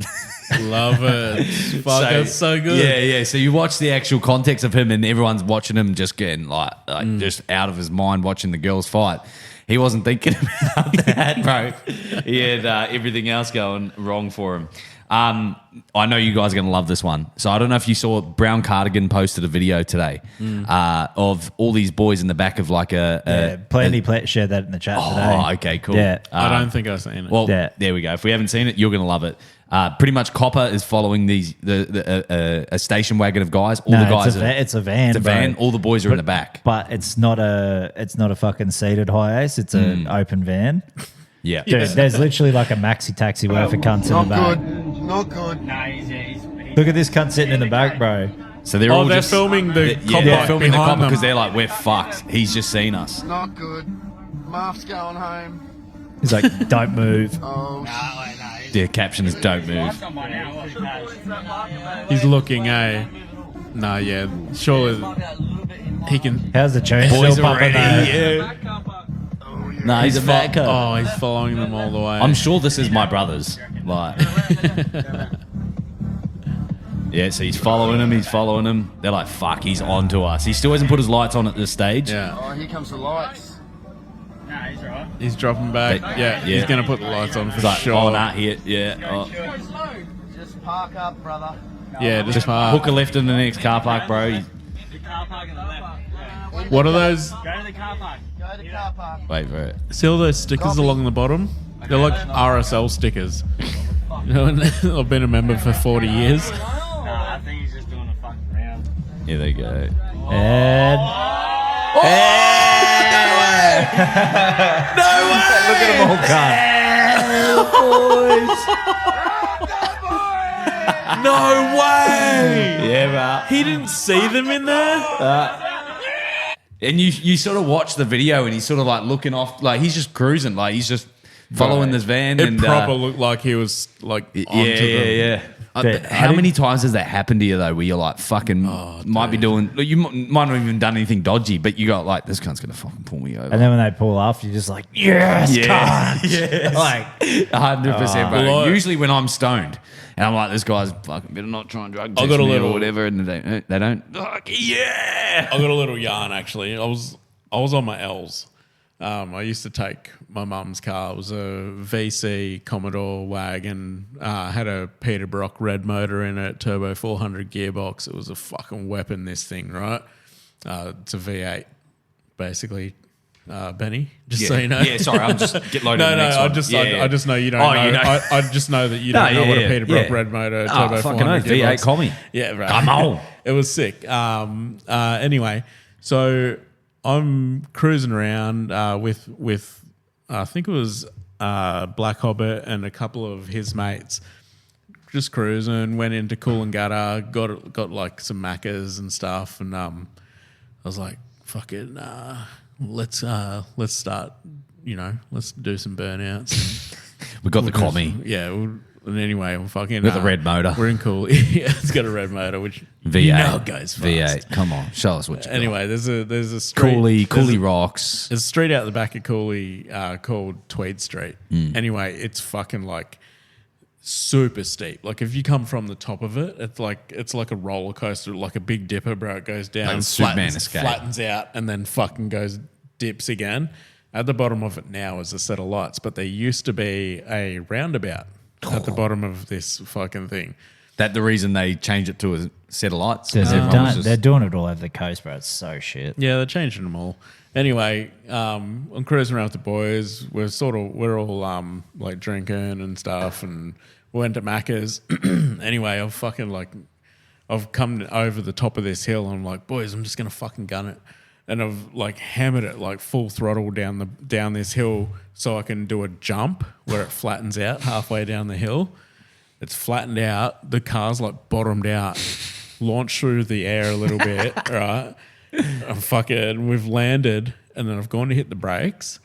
Love it. Fuck, that's so good. Yeah. So you watch the actual context of him, and everyone's watching him just getting like just out of his mind watching the girls fight. He wasn't thinking about that, bro. He had everything else going wrong for him. I know you guys are going to love this one. So I don't know if you saw Brown Cardigan posted a video today of all these boys in the back of like Plenty shared that in the chat today. Oh, okay, cool. Yeah. I don't think I've seen it. Well, Yeah. there we go. If we haven't seen it, you're going to love it. Pretty much Copper is following a station wagon of guys. All No, the guys it's a van. It's a bro. van. All the boys are in the back. But it's not a fucking seated high ace. It's an open van. Yeah. Dude, there's literally like a maxi taxi worth of cunts in the back. Not good. Look at this cunt sitting in the back, bro. So they're Oh, all they're just filming the yeah, cop they're bike filming the behind copper them. because they're like, we're fucked. He's just seen us. Not good. Mark's going home. He's like, don't move. Oh, The caption is "Don't move." He's looking, Nah, yeah. Surely he can. How's the tune Boys still are pumping ready. though? Yeah. No, he's a mad cunt. Oh, he's following them all the way. I'm sure this is my brother's. Like, yeah. So he's following him. They're like, "Fuck, he's on to us." He still hasn't put his lights on at this stage. Yeah. oh, here comes the lights. He's dropping back. Yeah. He's going to put the lights on for He's like, sure. "Oh, nah, here, yeah." Oh. Just park up, brother. Yeah, just Hook a left in the next car park, bro. What are those? Go to the car park. Wait for it. See all those stickers along the bottom? They're like RSL stickers. You know, and I've been a member for 40 years. I think he's just doing a fucking round. Here they go. And No way! look at them all cunt. No way! Yeah, bro. He didn't see them in there? And you sort of watch the video, and he's sort of like looking off, like he's just cruising, like he's just following this van. It and proper looked like he was like onto them. yeah. Dude, How many times has that happened to you though, where you're like fucking might be doing, you might not have even done anything dodgy, but you got like, this cunt's gonna fucking pull me over. And then when they pull off, you're just like, yes, cunt. yes. Like, 100%, bro. Well, Usually when I'm stoned, and I'm like, this guy's fucking better not try and drug test got a me little- or whatever, and they don't. Fuck, yeah. I got a little yarn actually. I was on my L's. I used to take my mum's car. It was a VC Commodore wagon. Had a Peter Brock red motor in it, turbo 400 gearbox. It was a fucking weapon, this thing, right? It's a V8, basically. Benny. Just so you know. Yeah, sorry, I'm just get loaded. No, the next one. I just know you don't Oh, know. you know. I just know that you don't know what a Peterbrook Red Motor Turbo fucking 400 oath, V8 gearbox. Combi. Yeah, right. Come on. It was sick. Anyway, so I'm cruising around with I think it was Black Hobbit and a couple of his mates. Just cruising, went into Coolangatta, got like some Maccas and stuff, and I was like, "Fuck it, let's start, let's do some burnouts." We got the Combi. Yeah. And anyway, we're fucking With a red motor. We're in Cool. Yeah, it's got a red motor, which V8. you know goes fast. V8. Come on, show us what you got. Anyway, there's a street. Cooley rocks. There's a street out the back of Cooley called Tweed Street. Anyway, it's fucking like super steep. Like if you come from the top of it, it's like a roller coaster, like a Big Dipper, bro. It goes down, Like Superman escape. flattens out, and then fucking dips again. At the bottom of it now is a set of lights, but there used to be a roundabout at the bottom of this fucking thing. That the reason they changed it to a set of lights? Because Everyone was just- they're doing it all over the coast, bro. It's so shit. Yeah, they're changing them all. Anyway, I'm cruising around with the boys. We're all like drinking and stuff, and we went to Macca's. Anyway, I've come over the top of this hill, and I'm like, boys, I'm just gonna fucking gun it, and I've like hammered it like full throttle down this hill so I can do a jump where it flattens out halfway down the hill. It's flattened out. The car's like bottomed out, launched through the air a little bit, right? We've landed, and then I've gone to hit the brakes.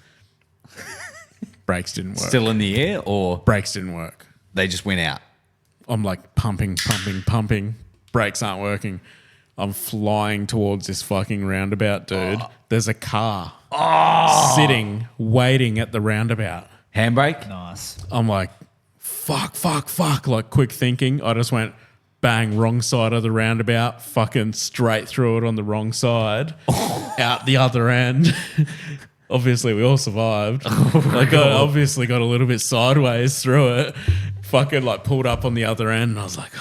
Brakes didn't work. still in the air, or Brakes didn't work. they just went out? I'm like pumping. Brakes aren't working. I'm flying towards this fucking roundabout, dude. There's a car sitting, waiting at the roundabout. Handbrake? Nice. I'm like, fuck. Like quick thinking. I just went bang, wrong side of the roundabout, fucking straight through it on the wrong side, out the other end. Obviously, we all survived. Obviously got a little bit sideways through it. Fucking like pulled up on the other end, and I was like,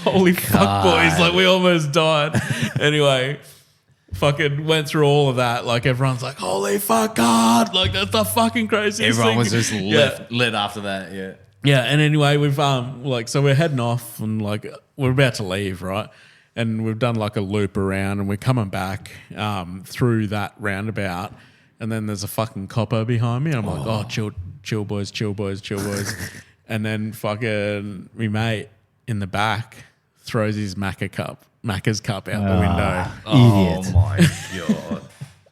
holy fuck, boys. Like we almost died. Anyway, fucking went through all of that. Like everyone's like, holy fuck, God. Like that's the fucking craziest thing. Everyone was just Yeah. lit after that, yeah. Yeah, and anyway, we've so we're heading off, and like we're about to leave, right? And we've done like a loop around, and we're coming back through that roundabout, and then there's a fucking copper behind me. And I'm like, oh, chill, boys. And then fucking me mate in the back throws his Macca's cup out the window. Idiot. Oh my God.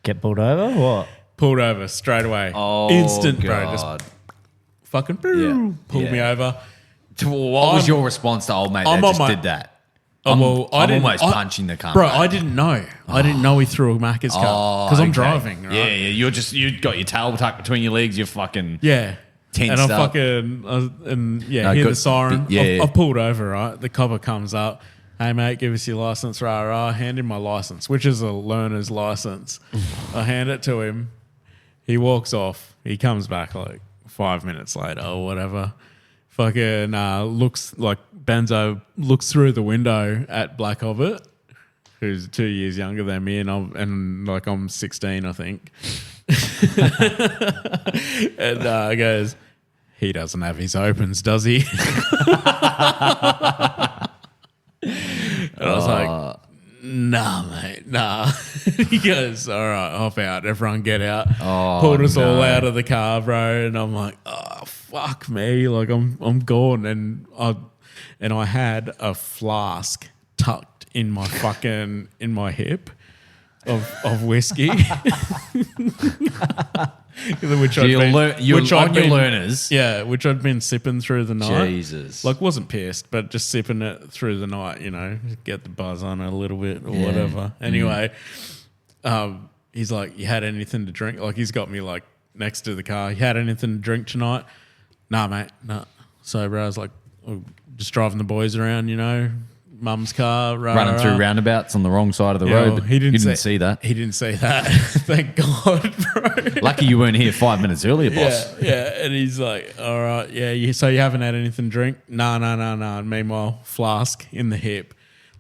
Get pulled over? What? Pulled over straight away. Oh, Instant, bro. God. Just fucking pulled Yeah. me over. What was your response to old mate I'm that on just my- did that? Oh, I'm didn't- almost punching the cunt. Bro, I didn't know. I didn't know he threw a Macca's cup because I'm driving. Right? Yeah. You got your tail tucked between your legs. You're fucking Yeah. Tensed and I'm up. fucking, No, hear good- the siren. yeah. I've pulled over, right? The copper comes up. Hey, mate, give us your license. Rah. Hand him my license, which is a learner's license. I hand it to him. He walks off. He comes back like 5 minutes later or whatever. Fucking bends over, looks through the window at Black Hobbit, who's 2 years younger than me, and I'm 16, I think. And goes, he doesn't have his opens, does he? And I was like, nah, mate, nah. He goes, all right, hop out. Everyone get out. Pulled us all out of the car, bro. And I'm like, oh, fuck me. Like, I'm gone. And I had a flask tucked in my fucking, in my hip of whiskey. Which you're I'd on your been- learners. Yeah, which I'd been sipping through the night. Jesus. Like, wasn't pissed, but just sipping it through the night, get the buzz on it a little bit or whatever. Anyway, he's like, you had anything to drink? Like, he's got me, like, next to the car. You had anything to drink tonight? Nah, mate, nah. So, bro, I was like, just driving the boys around, mum's car. Running through roundabouts on the wrong side of the road. But He didn't see that. He didn't see that. Thank God, bro. Lucky you weren't here 5 minutes earlier, boss. Yeah. And he's like, all right, so you haven't had anything to drink? Nah. And meanwhile, flask in the hip,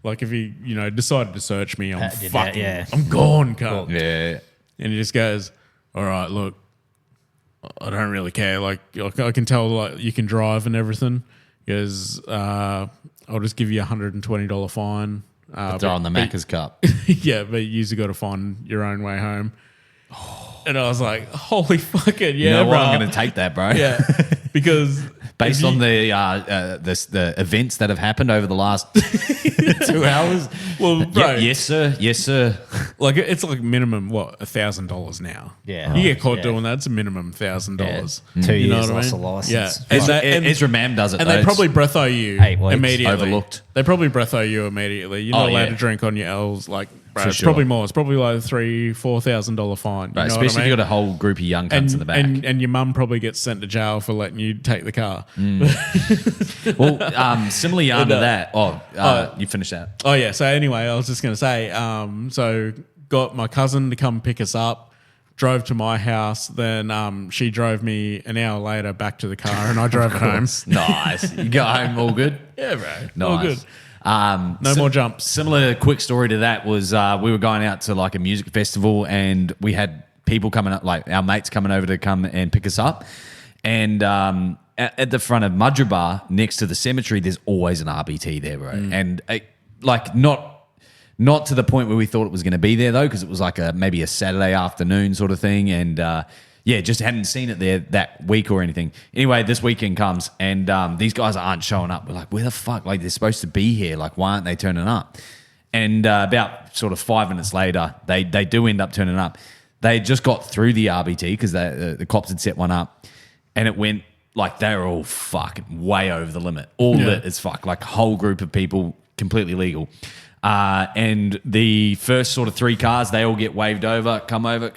Like if he, decided to search me, I'm Did that, fucking, yeah. I'm gone, cunt. Yeah. And he just goes, all right, look, I don't really care. Like I can tell, like you can drive and everything. He goes, I'll just give you $120 fine. Throw on the Macca's cup. Yeah, but you've got to find your own way home. And I was like, holy fucking yeah, You know bro. what? I'm going to take that, bro. Yeah, because Based on the events that have happened over the last 2 hours. well, bro, Yes, sir. Yes, sir. like it's like minimum what $1,000 now. Yeah. you get caught Yeah. doing that, it's a minimum $1,000. 2 You know years what I loss mean? of license. Yeah, Fuck. Ezra Mam does it. and though. they It's- probably breatho you 8 weeks. immediately. Overlooked. They probably breatho you immediately. You're not allowed yeah. to drink on your L's. Like, bro, For it's sure. probably more. It's probably like $3,000-$4,000 fine. You Right, know especially what I if you mean? got a whole group of young cunts in the back. And your mum probably gets sent to jail for letting you take the car. Well, similarly under that. You finish that. Oh yeah. So anyway, I was just going to say. So got my cousin to come pick us up. Drove to my house. Then she drove me an hour later back to the car, and I drove home. Nice. You got home all good? Yeah, bro. Nice. All good. No more jumps. Similar quick story to that was we were going out to like a music festival and we had people coming up, like our mates coming over to come and pick us up. And at the front of Mudra Bar next to the cemetery, there's always an RBT there, bro. And not to the point where we thought it was going to be there though, because it was like maybe a Saturday afternoon sort of thing. And just hadn't seen it there that week or anything. Anyway, this weekend comes and these guys aren't showing up. We're like, where the fuck? Like they're supposed to be here. Like why aren't they turning up? And about sort of 5 minutes later, they do end up turning up. They just got through the RBT because the cops had set one up, and it went like they were all fucking way over the limit, all lit as fuck, like a whole group of people, completely legal. And the first sort of 3 cars, they all get waved over, come over.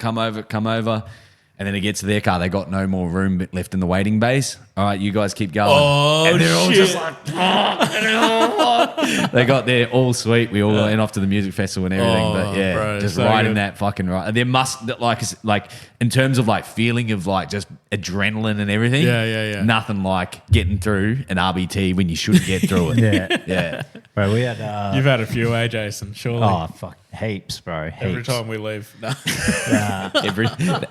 And then it gets to their car. They got no more room left in the waiting bays. All right, you guys keep going. Oh, and they're all shit. just like, they got there all sweet. We all went off to the music festival and everything. But yeah, bro, just so riding good. that fucking ride. There must, like in terms of like feeling of like just adrenaline and everything. Yeah. Nothing like getting through an RBT when you shouldn't get through it. Yeah. Yeah. Bro, we had You've had a few, Jason? Surely. oh fuck heaps, bro. Heaps. Every time we leave. No.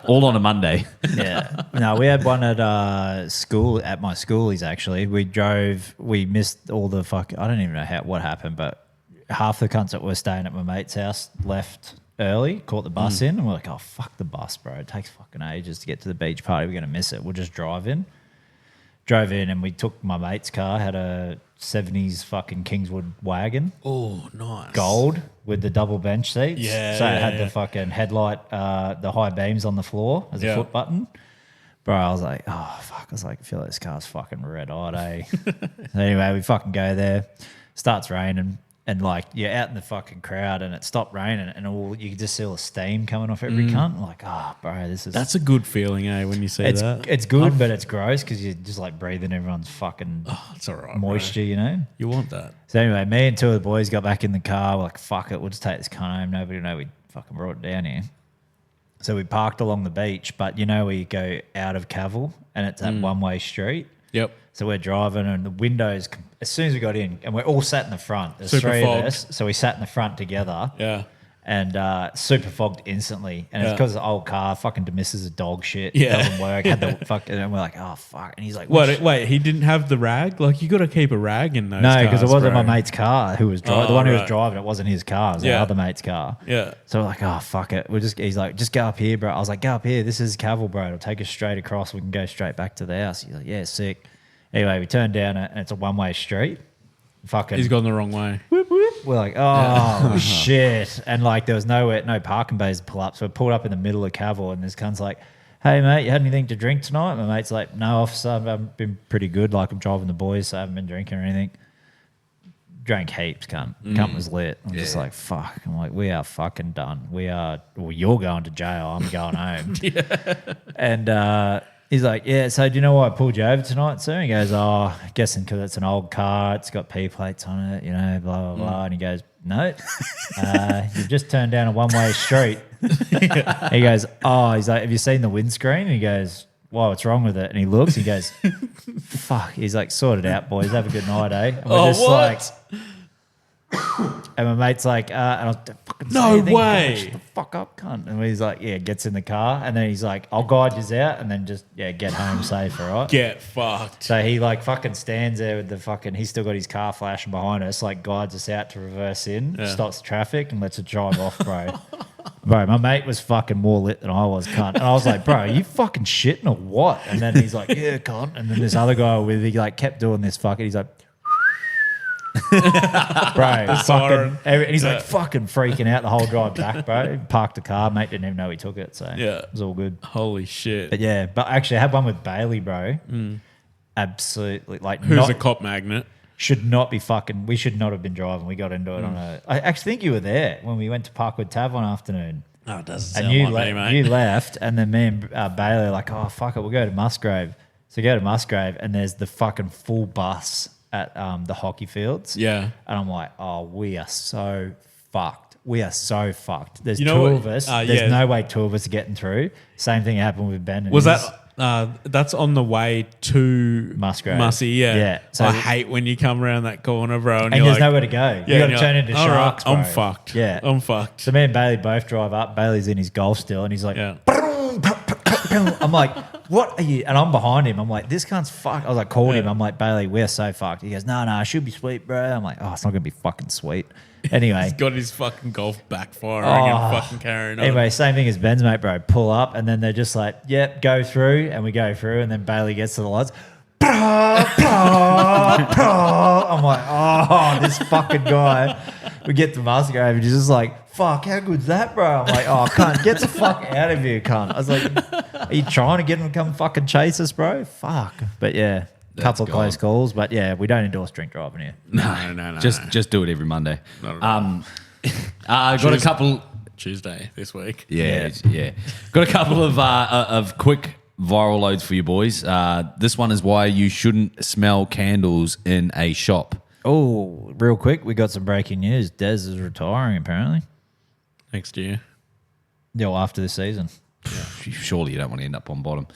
All on a Monday. Yeah. No, we had one at school, at my schoolies actually. We missed all the I don't even know what happened, but half the cunts that were staying at my mate's house left early, caught the bus in, and we're like, oh, fuck the bus, bro. It takes fucking ages to get to the beach party. We're going to miss it. We'll just drive in. Drove in and we took my mate's car, had a 70s fucking Kingswood wagon. Oh, nice. Gold with the double bench seats. Yeah, So it yeah, had yeah. the fucking headlight, the high beams on the floor as Yeah. a foot button. Bro, I was like, oh, fuck. I was like, I feel like this car's fucking red hot, eh? So anyway, we fucking go there. Starts raining. And like you're out in the fucking crowd and it stopped raining and you can just see all the steam coming off every cunt. I'm like, oh, bro, this is... That's a good feeling, eh, when you see that. It's good, but it's gross because you're just like breathing everyone's fucking It's all right, moisture, you know? bro. You want that. So anyway, me and 2 of the boys got back in the car. We're like, fuck it, we'll just take this cunt home. Nobody will know we fucking brought it down here. So we parked along the beach, but you know where you go out of Cavill and it's that one-way street? Yep. So we're driving and the windows, as soon as we got in, and we're all sat in the front. There's Super 3 fogged. of us. So we sat in the front together. Yeah. And super fogged instantly. And it's Yeah. because the old car fucking dismisses a dog shit. Yeah. Doesn't work. Had the fucking, and we're like, oh, fuck. And he's like, Wait, he didn't have the rag? Like, you got to keep a rag in those no, cars, because it wasn't bro. my mate's car who was driving. Oh, The one who was right. driving, it wasn't his car. It was Yeah. our other mate's car. Yeah. So we're like, oh, fuck it. He's like, just go up here, bro. I was like, go up here. This is Cavill, bro. It'll take us straight across. We can go straight back to the house. He's like, yeah, sick. Anyway, we turned down it, and it's a one-way street. Fucking, He's gone the wrong way. we're like, oh, shit. And like, there was no parking bays to pull up. So we pulled up in the middle of Cavill, and this cunt's like, hey, mate, you had anything to drink tonight? My mate's like, no, officer, I've been pretty good. Like, I'm driving the boys, so I haven't been drinking or anything. Drank heaps, cunt. Cunt was lit. I'm just like, fuck. I'm like, we are fucking done. You're going to jail. I'm going home. And he's like, yeah, so do you know why I pulled you over tonight, sir? He goes, oh, guessing because it's an old car. It's got P plates on it, you know, blah, blah, blah. And he goes, no, you've just turned down a one-way street. He goes, oh, he's like, have you seen the windscreen? And he goes, why, what's wrong with it? And he looks, he goes, fuck. He's like, sort it out, boys. Have a good night, eh? And we're just like, And my mate's like, and I was fucking No say anything, way. shut the fuck up, cunt. And he's like, yeah, gets in the car, and then he's like, I'll guide you out, and then just get home safe, all right? Get fucked. So he like fucking stands there with the fucking. He's still got his car flashing behind us, like guides us out to reverse in, stops the traffic, and lets it drive off, bro. Bro, my mate was fucking more lit than I was, cunt. And I was like, bro, are you fucking shitting or what? And then he's like, yeah, cunt. And then this other guy with, he like kept doing this fucking. He's like, bro, fucking. And he's like fucking freaking out the whole drive back, bro. He parked the car, mate didn't even know he took it, so it was all good. Holy shit. But yeah, but actually, I had one with Bailey, bro. Absolutely, like Who's a cop magnet? should not be fucking. We should not have been driving. We got into it on a. I actually think you were there when we went to Parkwood Tab one afternoon. Oh, it doesn't And sound you, like me, mate. you left, and then me and Bailey are like, oh, fuck it, we'll go to Musgrave. So go to Musgrave, and there's the fucking full bus at the hockey fields. Yeah. And I'm like, oh, we are so fucked. We are so fucked. There's You know two what? of us. Yeah. There's no way two of us are getting through. Same thing happened with Ben. And Was his- that that's on the way to Musgrave? Mussy, yeah. Yeah. So I hate when you come around that corner, bro, and and you're there's like, nowhere to go. You got and to you're turn like, into all right, sharks, bro. I'm fucked. Yeah. I'm fucked. So me and Bailey both drive up. Bailey's in his golf still, and he's like, Yeah. I'm like, what are you? And I'm behind him. I'm like, this cunt's fucked. I was like, called him. I'm like, Bailey, we're so fucked. He goes, no, I should be sweet, bro. I'm like, oh, it's not going to be fucking sweet. Anyway. He's got his fucking golf backfiring and fucking carrying on. Anyway, same thing as Ben's mate, bro. Pull up, and then they're just like, yep, go through. And we go through, and then Bailey gets to the lights. I'm like, oh, this fucking guy. We get to Musgrave, and he's just like, fuck, how good's that, bro? I'm like, oh, cunt, get the fuck out of here, cunt. I was like, are you trying to get him to come fucking chase us, bro? Fuck. But yeah, couple of close calls. But yeah, we don't endorse drink driving here. No. Just do it every Monday. Not at all. Got a couple. Tuesday this week. Yeah. Got a couple of quick viral loads for you boys. This one is why you shouldn't smell candles in a shop. Oh, real quick, we got some breaking news. Des is retiring, apparently. Next year. Yeah, well, after this season. Surely you don't want to end up on bottom.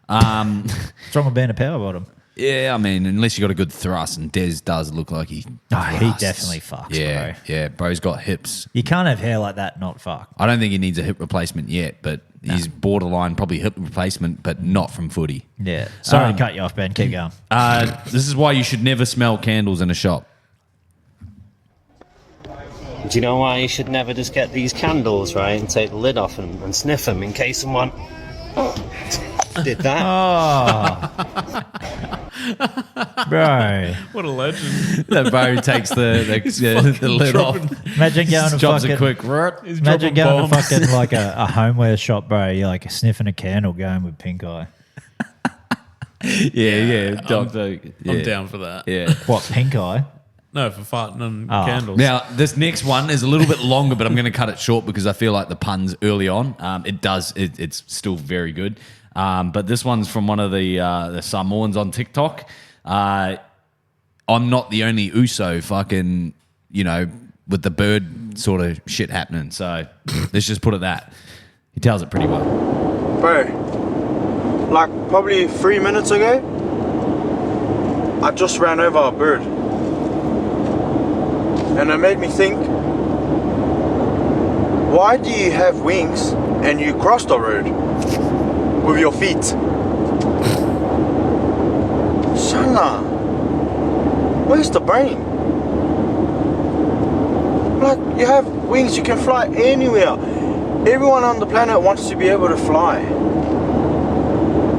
What's wrong with being a power bottom? Yeah, I mean, unless you got a good thrust, and Des does look like he. He thrusts. definitely fucks, Yeah, bro. yeah. Bro's got hips. You can't have hair like that, not fuck. I don't think he needs a hip replacement yet, but he's borderline probably hip replacement, but not from footy. Yeah. Sorry to cut you off, Ben. Keep going. This is why you should never smell candles in a shop. Do you know why you should never just get these candles, right, and take the lid off and sniff them in case someone did that? Bro. What a legend. That Bro takes the lid off. Imagine going to Jobs fucking... a quick. Imagine going to fucking like a homeware shop, bro. You're like sniffing a candle going with pink eye. Yeah. I'm down for that. Yeah. What, pink eye? No, for farting on candles. Now, this next one is a little bit longer, but I'm going to cut it short because I feel like the puns early on. It's still very good. But this one's from one of the Samoans on TikTok. I'm not the only Uso fucking, with the bird sort of shit happening. So let's just put it that. He tells it pretty well. Bro, like probably 3 minutes ago, I just ran over a bird. And it made me think, why do you have wings and you cross the road with your feet? Shana, where's the brain? Like, you have wings, you can fly anywhere. Everyone on the planet wants to be able to fly.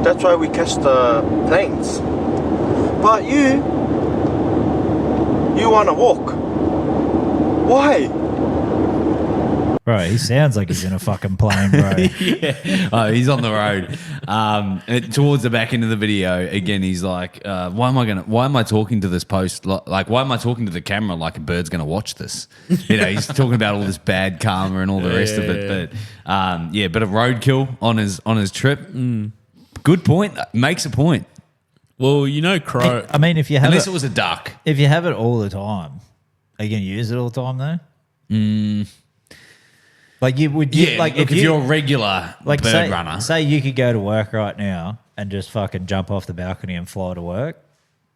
That's why we catch the planes. But you want to walk. Why? Bro, he sounds like he's in a fucking plane, bro. Yeah. Oh, he's on the road. And towards the back end of the video, again, he's like, why am I talking to this post? Like, why am I talking to the camera like a bird's going to watch this? He's talking about all this bad karma and all the rest of it. But, bit of roadkill on his trip. Good point. Makes a point. Well, crow. I mean, if you have Unless it was a duck. If you have it all the time, are you going to use it all the time, though? Like you would, If you're a regular bird runner. Say you could go to work right now and just fucking jump off the balcony and fly to work.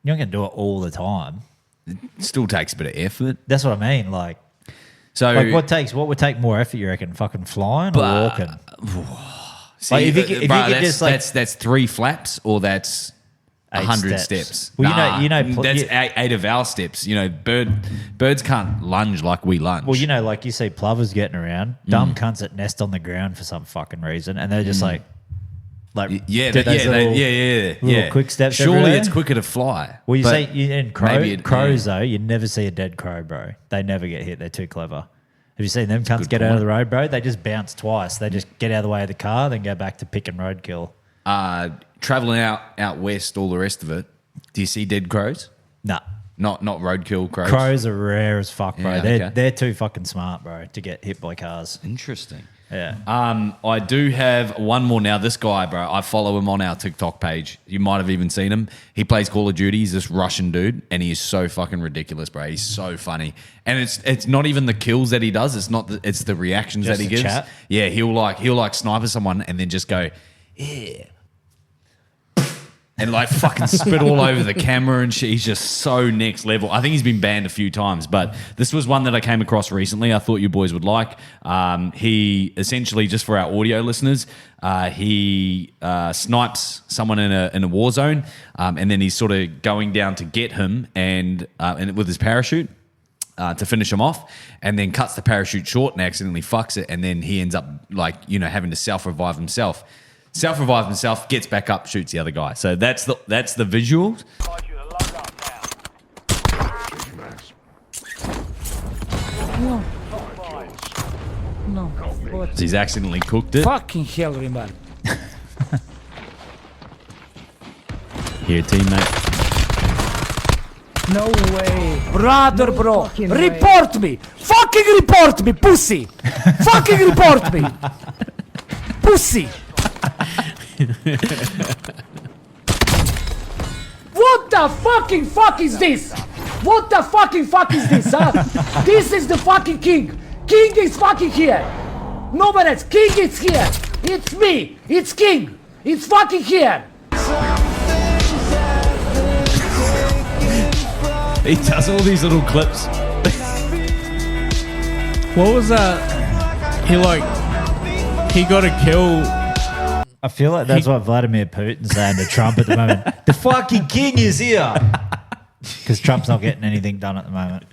You're not going to do it all the time. It still takes a bit of effort. That's what I mean. Like So what would take more effort? You reckon? Fucking flying or walking? see, like, if you could that's, just, like- that's 3 flaps or that's 100 steps. steps. Well, you know, that's 8 of our steps. You know, birds can't lunge like we lunge. Well, you know, like you see plovers getting around, dumb cunts that nest on the ground for some fucking reason, and they're just like yeah, do those little quick steps Surely everywhere. it's quicker to fly. Well, you but see, in maybe crows though, you never see a dead crow, bro. They never get hit. They're too clever. Have you seen them cunts good get out point. of the road, bro? They just bounce twice. They just get out of the way of the car, then go back to picking roadkill. Traveling out west, all the rest of it. Do you see dead crows? Nah. Not roadkill crows. Crows are rare as fuck, bro. Yeah, okay. They're too fucking smart, bro, to get hit by cars. Interesting. Yeah. I do have one more now. This guy, bro, I follow him on our TikTok page. You might have even seen him. He plays Call of Duty. He's this Russian dude, and he is so fucking ridiculous, bro. He's so funny, and it's not even the kills that he does. It's not. It's the reactions Just that he the gives. chat? Yeah, he'll like sniper someone and then just go, yeah. And like fucking spit all over the camera and shit. He's just so next level. I think he's been banned a few times, but this was one that I came across recently. I thought you boys would like. He essentially, just for our audio listeners, he snipes someone in a war zone, and then he's sort of going down to get him and with his parachute. To finish him off, and then cuts the parachute short and accidentally fucks it, and then he ends up having to self-revive himself. Self-revives himself, gets back up, shoots the other guy. So that's the visuals. No. What? So he's accidentally cooked it. Fucking hell, man. Here, teammate. No way. Brother, bro. Report me. Fucking report me, pussy. Fucking report me. Pussy. What the fucking fuck is this? What the fucking fuck is this, huh? This is the fucking king. King is fucking here. Nobody else. King is here. It's me. It's king. It's fucking here. He does all these little clips. What was that? He got a kill. I feel like that's what Vladimir Putin's saying to Trump at the moment. The fucking king is here. Because Trump's not getting anything done at the moment.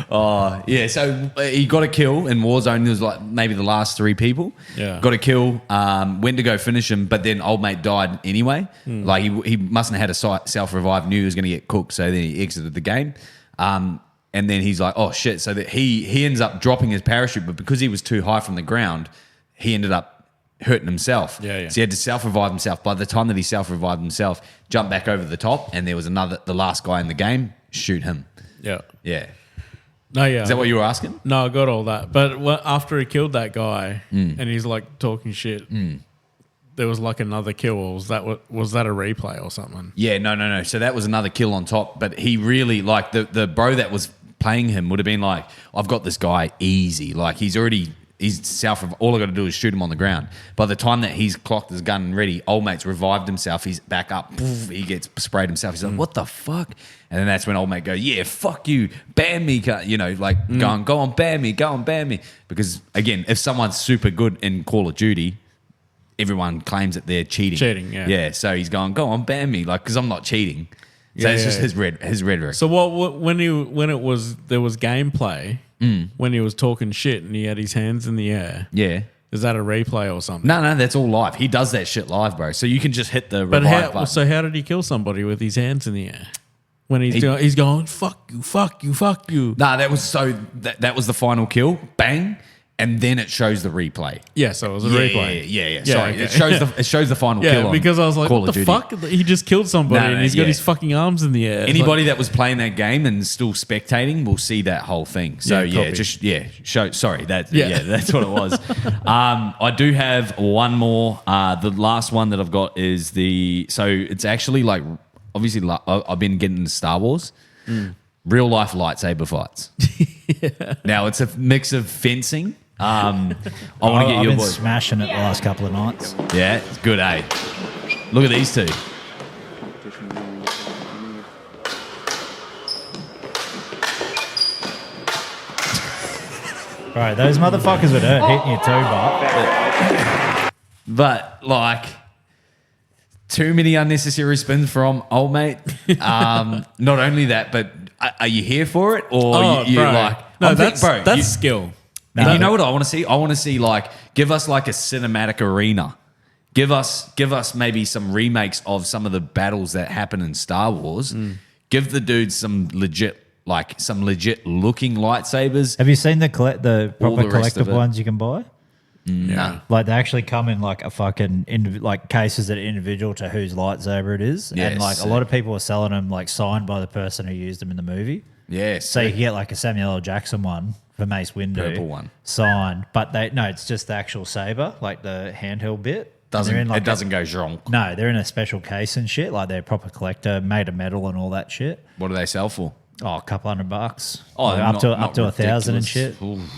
Oh, yeah. So he got a kill in Warzone. There was like maybe the last 3 people. Yeah. Got a kill, went to go finish him, but then old mate died anyway. Like he mustn't have had a self-revive, knew he was going to get cooked, so then he exited the game. And then he's like, oh shit. So that he ends up dropping his parachute, but because he was too high from the ground, he ended up hurting himself. Yeah. So he had to self-revive himself. By the time that he self-revived himself, jumped back over the top, and there was the last guy in the game, shoot him. Yeah. Yeah. No, yeah. Is that what you were asking? No, I got all that. But after he killed that guy and he's like talking shit, there was like another kill. Or was that a replay or something? Yeah, no. So that was another kill on top. But he really, like, the bro that was playing him would have been like, I've got this guy easy. Like, he's all I got to do is shoot him on the ground. By the time that he's clocked his gun and ready, old mate's revived himself. He's back up. Poof, he gets sprayed himself. He's like, what the fuck? And then that's when old mate goes, yeah, fuck you, ban me. Going, go on, ban me. Because, again, if someone's super good in Call of Duty, everyone claims that they're cheating. Cheating, yeah. Yeah, so he's going, go on, ban me, because I'm not cheating. So it's just his rhetoric. So when there was gameplay, when he was talking shit and he had his hands in the air, Yeah. is that a replay or something? No, that's all live. He does that shit live, bro. So you can just hit the But revive button. how did he kill somebody with his hands in the air? When he's going, fuck you. Nah, that was that was the final kill. Bang. And then it shows the replay. Yeah, so it was a replay. Yeah. Yeah, Sorry, okay. it shows the final kill. Yeah, on because I was like, Call what of the Duty. fuck? He just killed somebody No, and he's got yeah. his fucking arms in the air. It's Anybody that was playing that game and still spectating will see that whole thing. So Yeah, copy. Sorry, that's what it was. I do have one more. The last one that I've got is it's actually like obviously I've been getting into Star Wars. Real life lightsaber fights. Now it's a mix of fencing. I want to get I've your been boys. smashing it the last couple of nights. Yeah, it's good, eh? Look at these two. Bro, those motherfuckers would hurt hitting you too, but But like, too many unnecessary spins from old mate. Not only that, but are you here for it, or you bro. like? No, I'm that's bro. that's you, skill. and you know what I want to see? I want to see like, give us like a cinematic arena. Give us maybe some remakes of some of the battles that happen in Star Wars. Give the dudes some legit looking lightsabers. have you seen the All proper the rest of collectible it. ones you can buy? Nah. Like they actually come in like a fucking like cases that are individual to whose lightsaber it is, Yeah, and like a lot of people are selling them like signed by the person who used them in the movie. Yeah, So you can get like a Samuel L. Jackson one for Mace Windu, Purple one. signed, but it's just the actual saber, like the handheld bit. doesn't They're in, like, it doesn't go zhonk. No, they're in a special case and shit. Like they're a proper collector, made of metal and all that shit. What do they sell for? Oh, a couple $100. Oh, Like, up not to 1,000 and shit. ridiculous.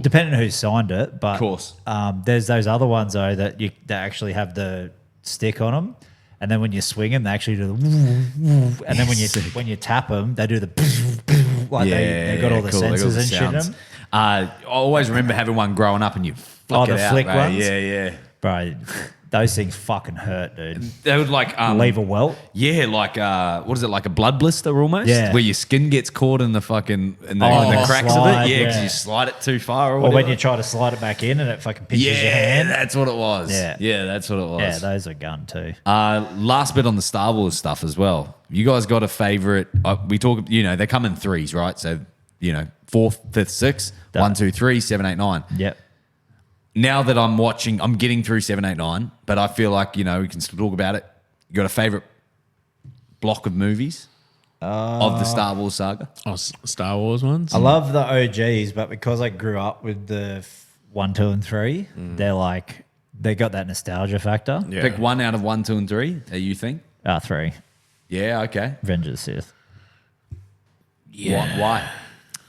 Depending on who signed it, but Of course. there's those other ones though that actually have the stick on them, and then when you swing them, they actually do the, and then when you tap them, they do the, like they got all the cool. They got sensors the and shit in sounds. them. I always remember having one growing up, and you flick the it out, flick bro. ones? Yeah. Bro, those things fucking hurt, dude. They would like Leave a welt. Yeah, like what is it, like a blood blister almost? Yeah. Where your skin gets caught in the fucking in the cracks slide, of it. Yeah, because yeah. you slide it too far, or Or whatever. when you try to slide it back in and it fucking pinches your hand. that's what it was. Yeah. That's what it was. Yeah, those are gun too. Last bit on the Star Wars stuff as well. You guys got a favorite? We talk. They come in threes, right? So 4th, 5th, 6th, 1, 2, 3, 7, 8, 9. Yep. Now that I'm watching, I'm getting through 7, 8, 9, but I feel like, we can still talk about it. You got a favorite block of movies of the Star Wars saga? Oh, Star Wars ones. I love the OGs, but because I grew up with the 1, 2, and 3, they're like they got that nostalgia factor. Yeah. Pick one out of 1, 2, and 3 that you think. 3. Yeah, okay. Revenge of the Sith. Yeah. Why?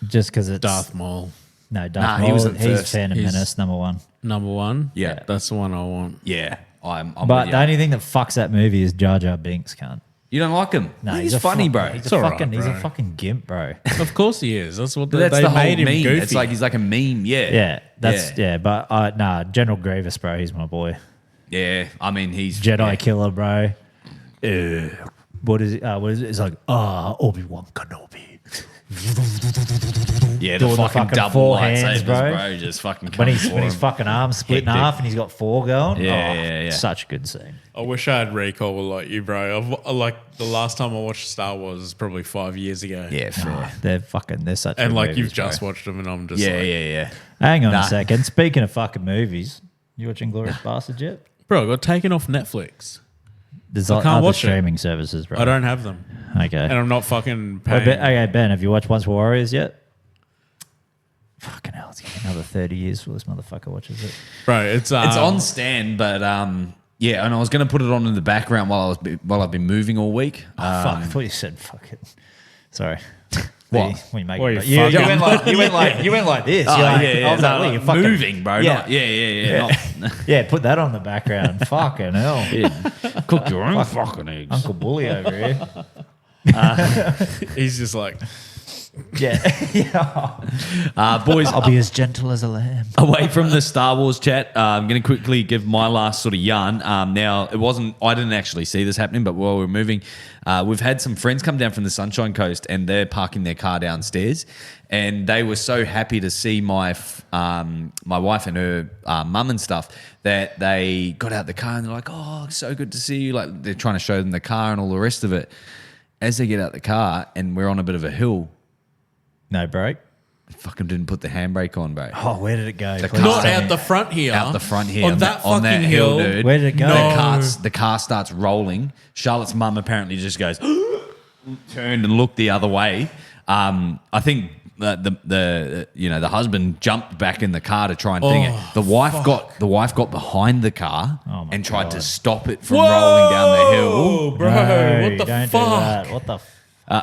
Just because it's Darth Maul, No, Darth Nah, Maul. he was at He's first. Phantom He's- Menace number 1. number 1. Yeah. That's the one I want. Yeah, I'm But with you. the only thing that fucks that movie is Jar Jar Binks, cunt. You don't like him? No, he's funny, bro. He's all a right, fucking, he's a bro. fucking gimp, bro. Of course he is. That's what But that's they the whole made him meme. goofy. It's like he's like a meme. Yeah, Yeah, that's But General Grievous, bro. He's my boy. yeah. I mean, he's Jedi killer, bro. What is it? It's like Obi-Wan Kenobi. Yeah, the doing the fucking fucking double four lightsabers, hands, bro. bro. Just fucking When coming he's for when his him. fucking arms split in Hectic. half and he's got 4 going. Yeah. Such a good scene. I wish I had recall like you, bro. Like the last time I watched Star Wars is probably 5 years ago. Yeah, fair. They're such And good like movies, you've just bro. watched them, and I'm just Yeah. Hang on Nah. a second. Speaking of fucking movies, you watching Glorious Bastards yet? bro. I got taken off Netflix. There's I can't other watch it. streaming services, bro. I don't have them, Okay. and I'm not fucking Oh, paying. okay, Ben, have you watched Once Were Warriors yet? Fucking hell, it's going to be another 30 years for this motherfucker watches it. Bro, it's on stand, but yeah. And I was going to put it on in the background while I've been moving all week. Fuck, I thought you said fuck it. Sorry. What? When you make What, it, you you fucking- went like this. Oh, You're like, yeah. I was like, well, you're fucking moving, bro. Yeah. Not, yeah. Not, Yeah, put that on the background. Fucking hell. cook your own fucking eggs. Uncle Bully over here. he's just like Yeah. Boys, I'll be as gentle as a lamb. away from the Star Wars chat, I'm going to quickly give my last sort of yarn. Now, I didn't actually see this happening, but while we're moving, we've had some friends come down from the Sunshine Coast and they're parking their car downstairs. And they were so happy to see my wife and her mum and stuff that they got out the car and they're like, oh, so good to see you. Like they're trying to show them the car and all the rest of it. As they get out the car and we're on a bit of a hill, No break. fucking didn't put the handbrake on, bro. Oh, where did it go? The Please not tell out me. the front here. Out the front here on that on that fucking hill, hill, dude. Where did it go? The car starts rolling. Charlotte's mum apparently just goes, turned and looked the other way. I think the husband jumped back in the car to try and thing it. The wife got behind the car Oh my and tried God. to stop it from rolling down the hill. Oh, bro, No, what the don't do fuck? that. What the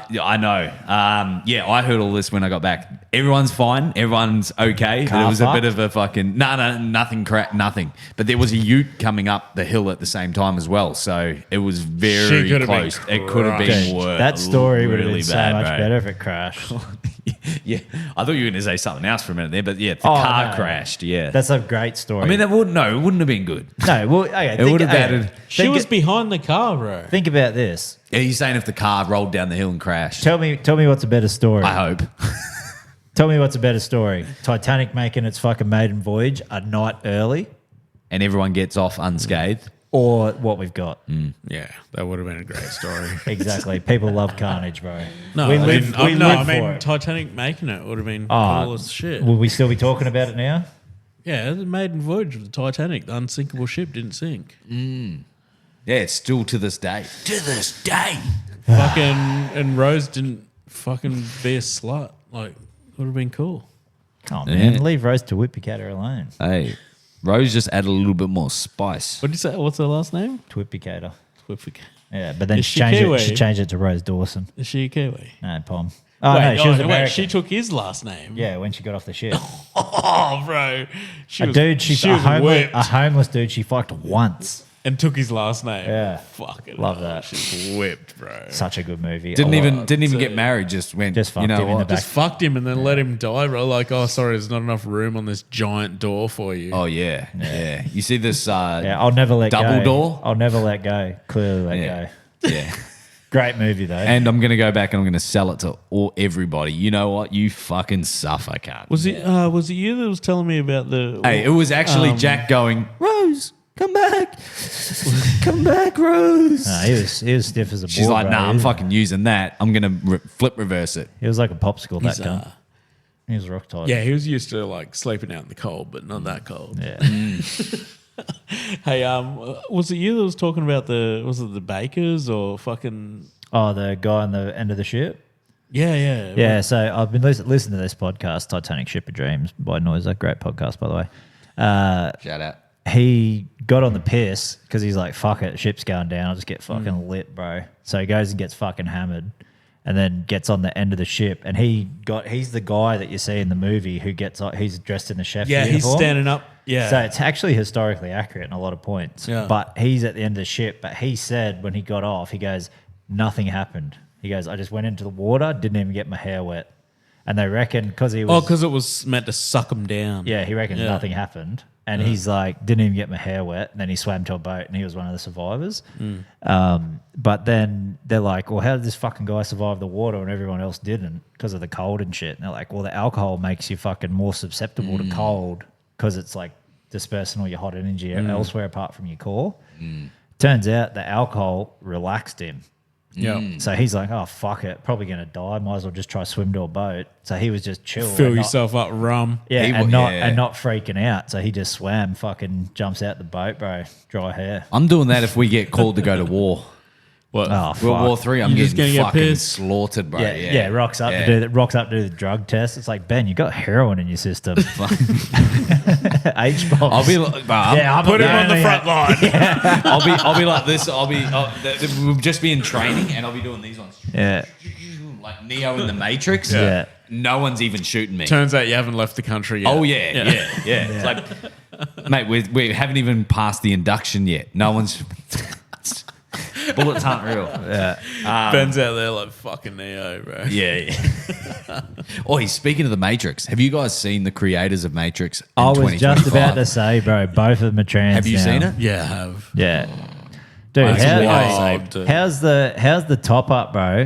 Yeah, I know. I heard all this when I got back. Everyone's fine. Everyone's okay. But Car it was a fucked? bit of a fucking nothing. Nothing. But there was a ute coming up the hill at the same time as well. So it was She very could have close. been It could have been Dude, worse. that story would have really been so bad, much bro. better if it crashed. Yeah, I thought you were going to say something else for a minute there, but yeah, the Oh, car no. crashed. Yeah, That's a great story. I mean, it wouldn't have been good. no, well, okay, It would have added. She was behind the car, bro. Think about this. Are you saying if the car rolled down the hill and crashed? Tell me what's a better story. I hope. Tell me what's a better story. Titanic making its fucking maiden voyage a night early, And everyone gets off unscathed. or what we've got. Yeah, that would have been a great story. Exactly. People love carnage, bro. No, we I live, mean, we no, live I mean for it. Titanic making it would have been Oh, cool as shit. Will we still be talking about it now? Yeah, the maiden voyage of the Titanic, the unsinkable ship didn't sink. Yeah, it's still to this day. To this day. Fucking and Rose didn't fucking be a slut. Like, would have been cool. Oh, man. Yeah. Leave Rose to Whippicatter alone. Hey, Rose just added a little bit more spice. What did you say? What's her last name? Whippicatter. Swifty. Yeah, but then Is she she changed it. Kiwi? She changed it to Rose Dawson. Is she a Kiwi? No, Pom. Oh, no, she was American. she took his last name. Yeah, when she got off the ship. Oh, bro. She A was, dude, she a was homeless, whipped dude she fucked once. and took his last name. Yeah. Fucking Love hell, that. She's whipped, bro. Such a good movie. Didn't I even love- get married. Just went. Just you fucked know him in what? the back. Just fucked him and then let him die, bro. Like, oh, sorry, there's not enough room on this giant door for you. Oh yeah, yeah. You see this? Yeah, I'll never let go. Double door? I'll never let go. Clearly let Yeah. go. Yeah. Great movie though. And I'm gonna go back and I'm gonna sell it to everybody. You know what? You fucking suffer, cunt. Was it you that was telling me about the? Hey, it was actually Jack going, Rose, come back, come back, Rose. No, he was stiff as a board. She's like, bro. nah, He I'm was- fucking using that. I'm gonna flip reverse it. He was like a popsicle. That He's, cunt. He was rock tight. Yeah, he was used to like sleeping out in the cold, but not that cold. Yeah. Hey, was it you that was talking about was it the Bakers or fucking? Oh, the guy on the end of the ship. Yeah. Yeah. So I've been listening to this podcast, Titanic Ship of Dreams by Noise. A great podcast, by the way. Shout out. He got on the piss because he's like, fuck it, ship's going down. I'll just get fucking lit, bro. So he goes and gets fucking hammered and then gets on the end of the ship. And he's the guy that you see in the movie who he's dressed in the chef Yeah, he's uniform. standing up. Yeah. So it's actually historically accurate in a lot of points. Yeah. But he's at the end of the ship. But he said when he got off, he goes, nothing happened. He goes, I just went into the water, didn't even get my hair wet. And they reckon because he was... because it was meant to suck him down. Yeah, he reckons nothing happened. And he's like, didn't even get my hair wet. And then he swam to a boat and he was one of the survivors. But then they're like, well, how did this fucking guy survive the water and everyone else didn't because of the cold and shit? And they're like, well, the alcohol makes you fucking more susceptible to cold because it's like dispersing all your hot energy elsewhere apart from your core. Turns out the alcohol relaxed him. Yeah. So he's like, oh, fuck it. Probably going to die. Might as well just try swim to a boat. So he was just chill. Fill and not- yourself up rum. Yeah, He and wa- not yeah. and not freaking out. So he just swam, fucking jumps out the boat, bro. Dry hair. I'm doing that if we get called to go to war. What? Oh, fuck. World War III, I'm You're just getting gonna get fucking pissed. slaughtered, bro. Yeah, rocks up Yeah. to do that. Rocks up to do the drug test. It's like, Ben, you got heroin in your system. H bombs. I'll be like, bro, I'm Put him not on the doing front that. line. I'll be like this. We'll just be in training, and I'll be doing these ones Yeah, like Neo in the Matrix. yeah. No one's even shooting me. Turns out you haven't left the country yet. Oh yeah. It's like, mate, we haven't even passed the induction yet. No one's. Bullets aren't real. Ben's out there like fucking Neo, bro. Yeah. Oh, he's speaking of the Matrix. Have you guys seen the creators of Matrix? In I was just 2025? about to say, bro, both of them are trans. Have you now. seen it? Yeah, I have. Yeah. Dude, That's how- wild. how's the top up, bro?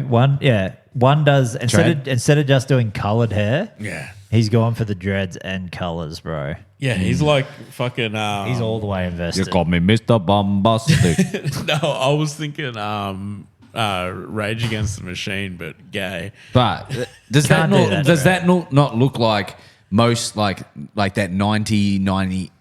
One does instead of just doing coloured hair, Yeah. he's going for the dreads and colours, bro. Yeah, he's like fucking. He's all the way You invested. called me Mr. Bombastic. No, I was thinking Rage Against the Machine, but gay. But does that Can't do not that, does bro. that not look like most like that 90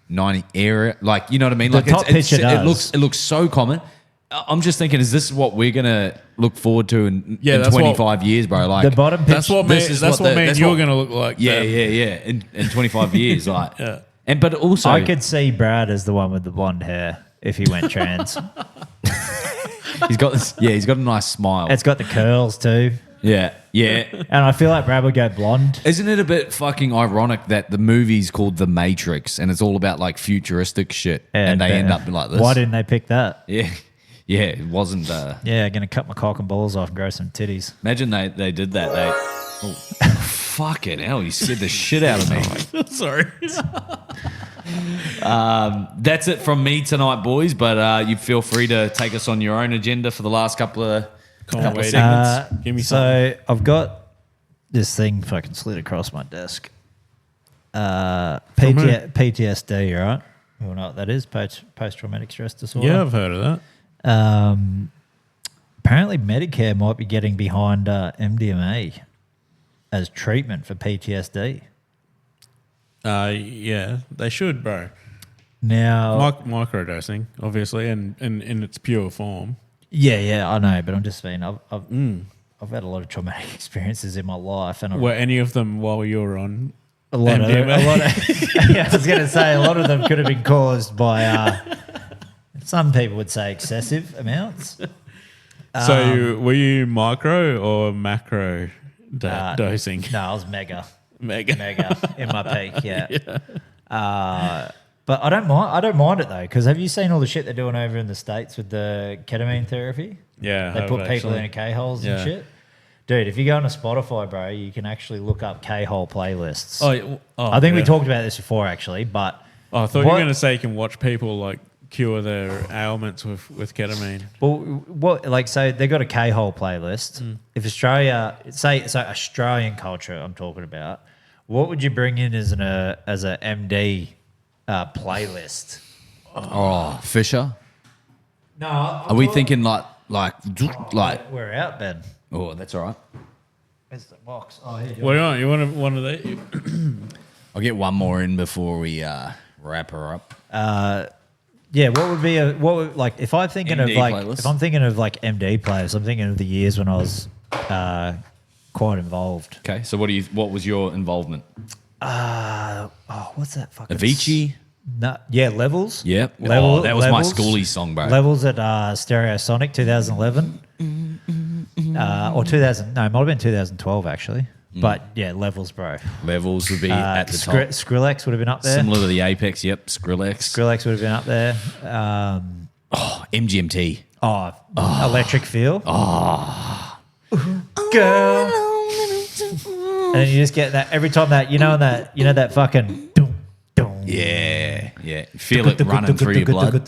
era? Like, you know what I mean? The Like top picture does. it looks so common. I'm just thinking, is this what we're gonna look forward to in that's what- 25 years, bro? Like The bottom picture. That's what me. This is That's what what me and that's you're what- gonna look like. yeah, then. yeah. In 25 years, like, Yeah. and but also I could see Brad as the one with the blonde hair if he went trans. he's got this. Yeah, he's got a nice smile. It's got the curls too. Yeah. And I feel like Brad would go blonde. Isn't it a bit fucking ironic that the movie's called The Matrix and it's all about like futuristic shit and they end up like this? Why didn't they pick that? Yeah, it wasn't. Yeah, gonna cut my cock and balls off and grow some titties. Imagine they did that. Fucking hell, you scared the shit out of me. Sorry. That's it from me tonight, boys. But you feel free to take us on your own agenda for the last couple of segments. Give me something. So I've got this thing fucking slid across my desk. PTSD, right? You all know what that is? Post-traumatic stress disorder. Yeah, I've heard of that. Apparently Medicare might be getting behind MDMA as treatment for PTSD. Yeah, they should, bro. Now, Microdosing, obviously, and in its pure form. yeah, I know, but I'm just saying, I've had a lot of traumatic experiences in my life, and Were any of them while you were on a lot MDMA? of yeah, I was going to say a lot of them could have been caused by some people would say excessive amounts. So were you micro or macro dosing? No, I was mega Mega. in my peak. Yeah. But I don't mind it though, because have you seen all the shit they're doing over in the States with the ketamine therapy? Yeah, They put people in K-holes and shit. Dude, if you go on to Spotify, bro, you can actually look up K-hole playlists. I think we talked about this before, actually, but... I thought you were going to say you can watch people, like, cure their ailments with ketamine. Well, so they got a K-hole playlist. If Australia... So Australian culture I'm talking about, what would you bring in as a MD playlist? Oh, Fisher? No. Are we thinking like We're out, Ben. Oh, that's all right. Where's the box? Oh, here you What do you want? You want one of these? I'll get one more in before we wrap her up. Yeah, what would be if I'm thinking MD of like playlist? if I'm thinking of like MD players, I'm thinking of the years when I was quite involved. Okay, so what was your involvement? What's that fucking Avicii? No, yeah, Levels. Yep. Level, that was my Levels. schoolie song, bro. Levels at Stereosonic 2011. Or 2000, no, it might have been 2012 actually. But yeah, Levels, bro. Levels would be at the top. Skrillex would have been up there. Similar to the Apex, yep. Skrillex. Skrillex would have been up there. MGMT. Electric Feel. Girl. And then you just get that every time that that fucking dum, dum, Yeah. Feel it running through your blood.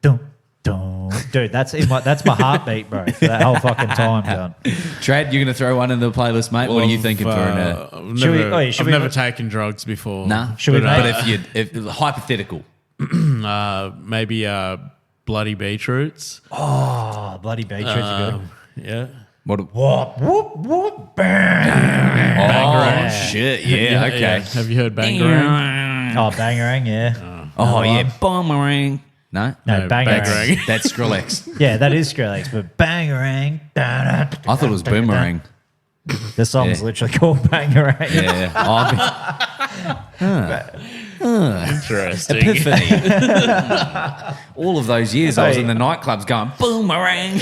dum, dum. Dude, that's my heartbeat, bro. For that whole fucking time, John. Trad, you're going to throw one in the playlist, mate? What are you thinking for an... I've never taken drugs before. Nah. Should we But make- if hypothetical. Maybe Bloody Beetroots. Oh, bloody beetroots are good. Yeah. What? Whoop, whoop, whoop, bang. Oh, shit. Yeah, okay. Yeah. Have you heard Bangarang? Oh, Bangarang, yeah. Boomerang. No? No, Bangarang. That's Skrillex. Yeah, that is Skrillex, but Bangarang. I thought it was Boomerang. The song's Yeah. literally called Bangarang. Yeah. Interesting. Epiphany. All of those years I was in the nightclubs going, Boomerang.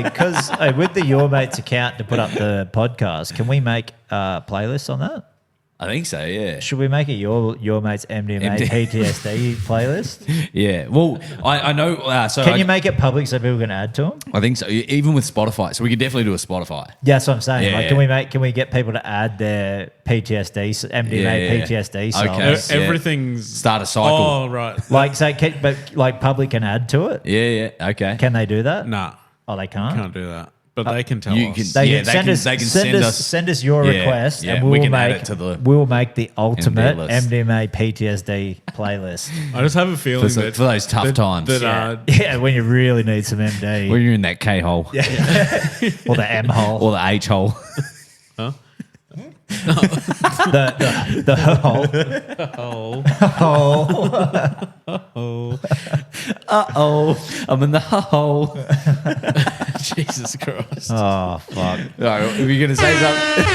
Because with the Your Mates account to put up the podcast, can we make playlists on that? I think so, yeah. Should we make a Your Mates MDMA PTSD playlist? Yeah. Well, I know. Can you make it public so people can add to them? I think so. Even with Spotify. So we could definitely do a Spotify. Yeah, that's what I'm saying. Yeah, Like, can we get people to add their PTSD, MDMA PTSD songs? Okay. Everything's Start a cycle. Oh, right. But public can add to it? Yeah. Okay. Can they do that? Nah, Oh, they can't? can't do that. But they can tell you us. can- They Yeah, can they can send us- send us your Yeah, request, yeah, and we we'll can add make it to the we'll make the ultimate list. MDMA PTSD playlist. I just have a feeling For those tough times. Yeah, when you really need some MD when you're in that K hole or the M hole, or the H hole. the hole. I'm in the hole. Jesus Christ. Oh fuck! No, are you going to say something?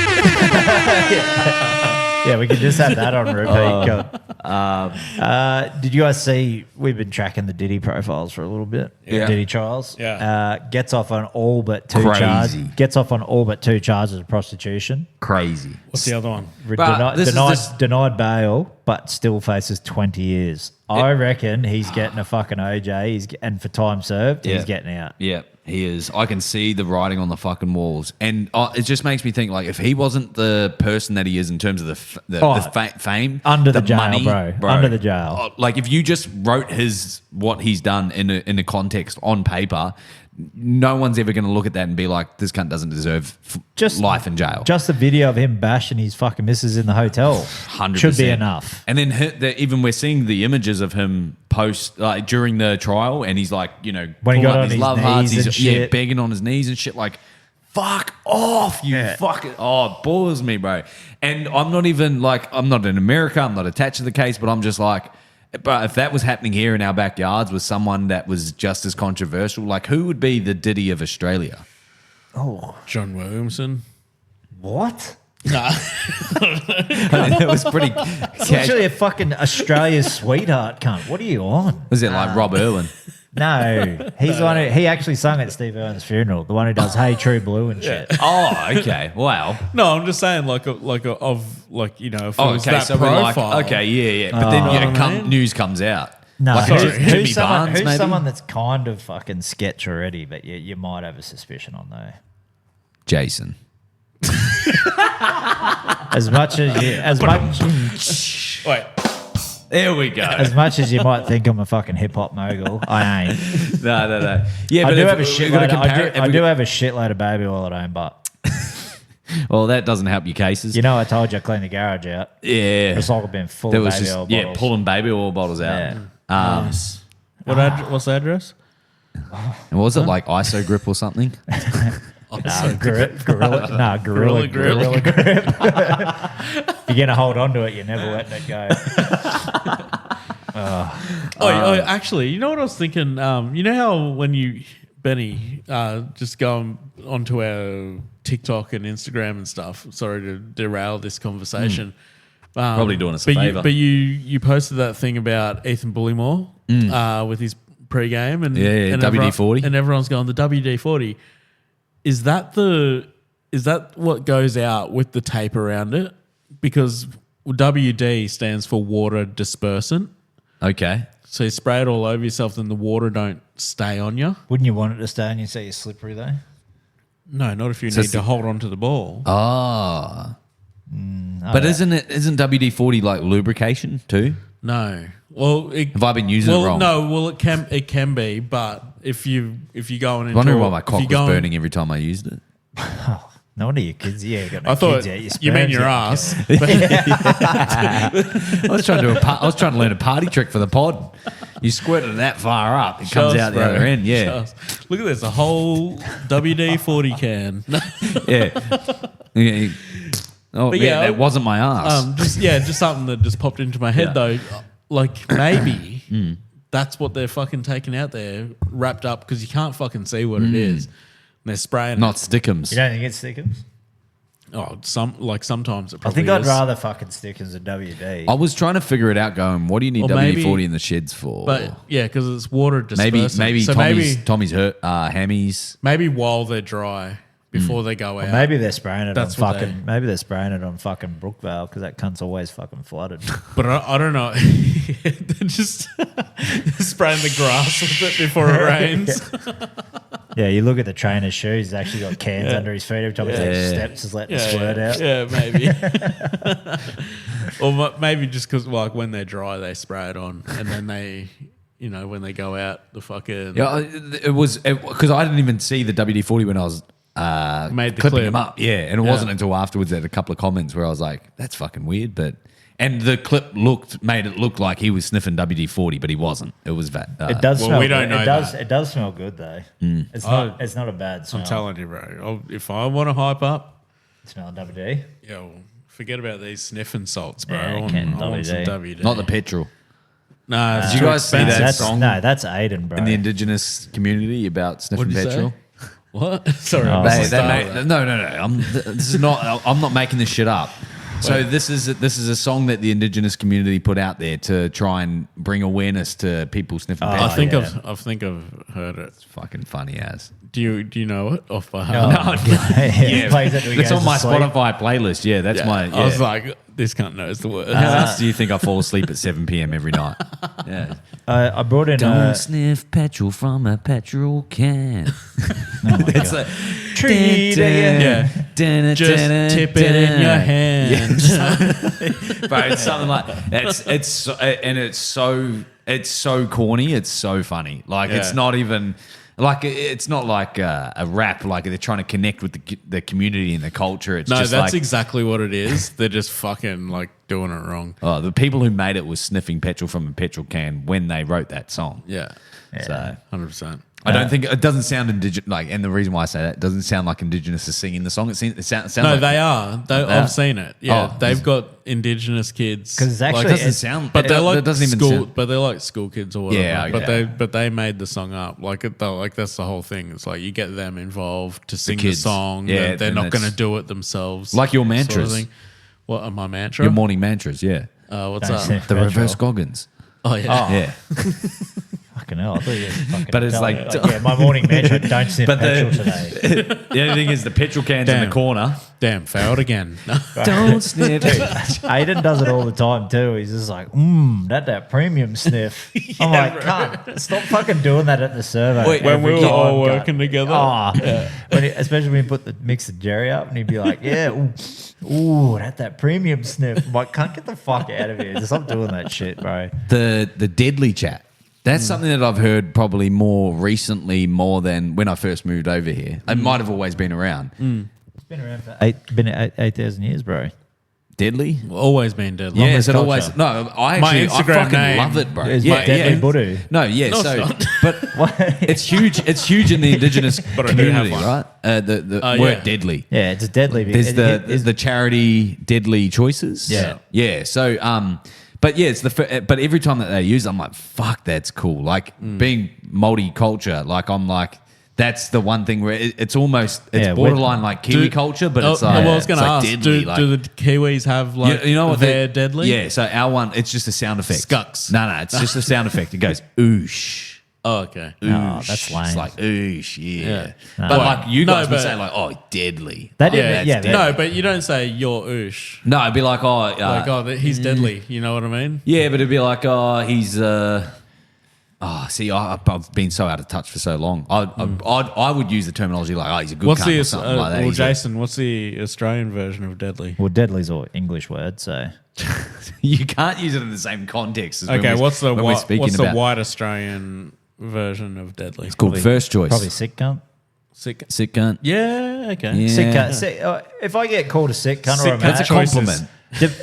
Yeah, we can just have that on repeat. Did you guys see? We've been tracking the Diddy profiles for a little bit. Yeah. Diddy trials. Yeah. Gets off on all but two Crazy. charges. Gets off on all but two charges of prostitution. Crazy. What's the other one? Denied bail, but still faces 20 years. I reckon he's getting a fucking OJ. And for time served, he's getting out. Yeah. He is. I can see the writing on the fucking walls, and it just makes me think like if he wasn't the person that he is in terms of the fame, under the jail, money, bro, under the jail. Like if you just wrote what he's done in a context on paper, no one's ever going to look at that and be like, this cunt doesn't deserve life in jail. Just the video of him bashing his fucking missus in the hotel 100%. should be enough. And then even we're seeing the images of him post during the trial, and he's like, you know, when he got on his love hearts, and shit. begging on his knees and shit, like, fuck off, you fucking, it bores me, bro. And I'm not even like, I'm not in America, I'm not attached to the case, but I'm just like, but if that was happening here in our backyards with someone that was just as controversial, like who would be the Diddy of Australia? Oh, John Williamson. What? Nah. I mean, it was pretty. It's literally a fucking Australia's sweetheart cunt. What are you on? Was it like Rob Irwin? No, he's the one who he actually sung at Steve Irwin's funeral. The one who does "Hey True Blue" and shit. Oh, okay. Wow. No, I'm just saying, if it was that so we're like, profile. okay, yeah. But then news comes out. No, like who's Barnes, maybe? someone that's kind of fucking sketch already, but you might have a suspicion on though. Jason. As much Wait. There we go. as much as you might think I'm a fucking hip hop mogul, I ain't. No. Yeah, I but do have a shitload. I do have. have a shitload of baby oil at home, but Well, that doesn't help your cases. you know, I told you I cleaned the garage out. Yeah. It's all been full There of was baby just oil bottles. pulling baby oil bottles out. Yeah. What's the address? And was it like ISO grip or something? Gorilla grip. If you're gonna hold on to it, you're never letting it go. Actually, you know what I was thinking? You know how when you, Benny, just go onto our TikTok and Instagram and stuff. Sorry to derail this conversation. Probably doing us a favour. But you posted that thing about Ethan Bullymore with his pre-game and WD-40, and everyone's going the WD-40. Is that what goes out with the tape around it? Because WD stands for water dispersant. Okay. So you spray it all over yourself, then the water don't stay on you. Wouldn't you want it to stay on you so you're slippery though? No, not if you need to hold on to the ball. Ah. But isn't WD-40 like lubrication too? No. Well, have I been using it wrong? No. Well, it can be, but if you go into, I wonder why my cock was burning every time I used it. No wonder your kids. Yeah, you got no I thought kids yet. you mean your ass. I was trying to learn a party trick for the pod. You squirt it that far up, it comes out the other end. Yeah. Look at this, a whole WD-40 can. Yeah. Oh, But yeah, that wasn't my ass. Just something that just popped into my head though. Like maybe that's what they're fucking taking out there, wrapped up because you can't fucking see what it is. And they're spraying Not it. stickums. You don't think it's stickums? Oh, sometimes it I probably think I'd is. rather fucking stickers than WD. I was trying to figure it out. Going, what do you need Or WD-40 maybe- in the sheds for? But yeah, because it's water dispersant. maybe So Tommy's hurt hammies. maybe while they're dry before they go out. Maybe they're spraying it That's on what fucking. Maybe they're spraying it on fucking Brookvale because that cunt's always fucking flooded. But I don't know. They're just spraying the grass with it before it rains. Yeah, you look at the trainer's shoes. He's actually got cans under his feet every time he takes steps. Is letting the squirt out. Yeah, maybe. Or maybe just because like when they're dry, they spray it on, and then they, when they go out, the fucking It was because I didn't even see the WD-40 when I was made the clipping clip. them up. Yeah, and it wasn't until afterwards that a couple of comments where I was like, "That's fucking weird," and the clip made it look like he was sniffing WD-40, but he wasn't. It was that. It does smell. we don't good. know It does. that. It does smell good though. It's not. It's not a bad smell. I'm telling you, bro. If I want to hype up, Smell WD. well, forget about these sniffing salts, bro. Yeah, I want some WD. WD. Not the petrol. No, Did you guys see that That's song that's Aiden, bro. in the indigenous community about sniffing What'd you say? petrol? What? Sorry, Oh, I They- must they start made- with that. no. This is not. I'm not making this shit up. So this is a song that the indigenous community put out there to try and bring awareness to people sniffing petrol. I think I've heard it. It's fucking funny as. Do you know it off by heart? yeah, plays it till he It's goes on my to sleep. Spotify playlist. Yeah, that's my. Yeah. I was like, this cunt knows the words. How else do you think I fall asleep at 7 p.m. every night? Yeah. I brought in Don't sniff petrol from a petrol can. It's like Treat Yeah. Just tip it in your hand. But it's something like it's so corny. It's so funny. Like it's Yeah. not even like it's not like a rap. Like they're trying to connect with the community and the culture. It's No, just that's like exactly what it is. They're just fucking like doing it wrong. the people who made it was sniffing petrol from a petrol can when they wrote that song. Yeah. So 100%. I don't think it doesn't sound indigenous. Like, and the reason why I say that, it doesn't sound like Indigenous is singing the song. It sounds No, like they are. I've seen it. Yeah, Oh, they've got Indigenous kids. 'Cause it's actually- It doesn't sound, but they're it like doesn't even school. sound. But they're like school kids or whatever. Yeah, okay. But they made the song up. Like that's the whole thing. It's like you get them involved to sing the kids. song. Yeah, they're then not that's- going to do it themselves. Like your sort of mantras. thing. What are my mantra? Your morning mantras, yeah. What's Don't up? sniff The petrol. reverse Goggins. Oh yeah. Yeah. Fucking hell, I thought you were fucking But it's telling like- me, yeah, my morning mantra, don't sniff But petrol today. The only thing is the petrol cans in Damn. the corner. Damn, failed again. Don't sniff. Aiden does it all the time too. He's just like, that premium sniff. I'm like, cunt, stop fucking doing that at the survey. Wait, when we every were all time, cunt. working together. Oh, especially when you put the mix of Jerry up and he'd be like, yeah, ooh, that premium sniff. I'm like, can't get the fuck out of here. Just stop doing that shit, bro. The deadly chat. That's something that I've heard probably more recently, more than when I first moved over here. It might have always been around. It's been around for 8,000 years, bro. Deadly? Always been deadly. Yeah, Longest is it culture. always? No, I My actually I Instagram fucking name love it, bro. is yeah, Deadly yeah. Budu. No, yeah. No, it's so, not. but it's huge. It's huge in the Indigenous But I do have community, one. right? The Oh, word yeah. deadly. Yeah, it's deadly. There's the charity Deadly Choices. Yeah. yeah. So, but yeah, it's but every time that they use, it, I'm like, fuck, that's cool. Like being multicultural, like I'm like. That's the one thing where it's almost borderline like Kiwi culture, but it's like well, I was going to it's like ask, deadly. do the Kiwis have like you know what they're deadly? Yeah, so our one, it's just a sound effect. Scucks. No, it's just a sound effect. It goes oosh. Oh, okay. Oh, that's lame. It's like oosh, yeah. Yeah. But like you No, guys would but- say like, oh, deadly. That Yeah, didn't, yeah, no, but you don't say you're oosh. No, it'd be like, oh, Like, he's deadly. You know what I mean? yeah, but it'd be like, oh, he's. See, I've been so out of touch for so long. I would use the terminology like, oh, he's a good What's cunt the or something like that. well, He's a- Jason? What's the Australian version of deadly? Well, deadly's an English word, so you can't use it in the same context. As when Okay, we're- what's the when we're speaking what's the about- white Australian version of deadly? It's called first choice. probably sick cunt. Sick. Sick cunt. Yeah. Okay. Yeah. Sick cunt. If I get called a sick cunt Sick or a cunt's mad, That's a choices. compliment.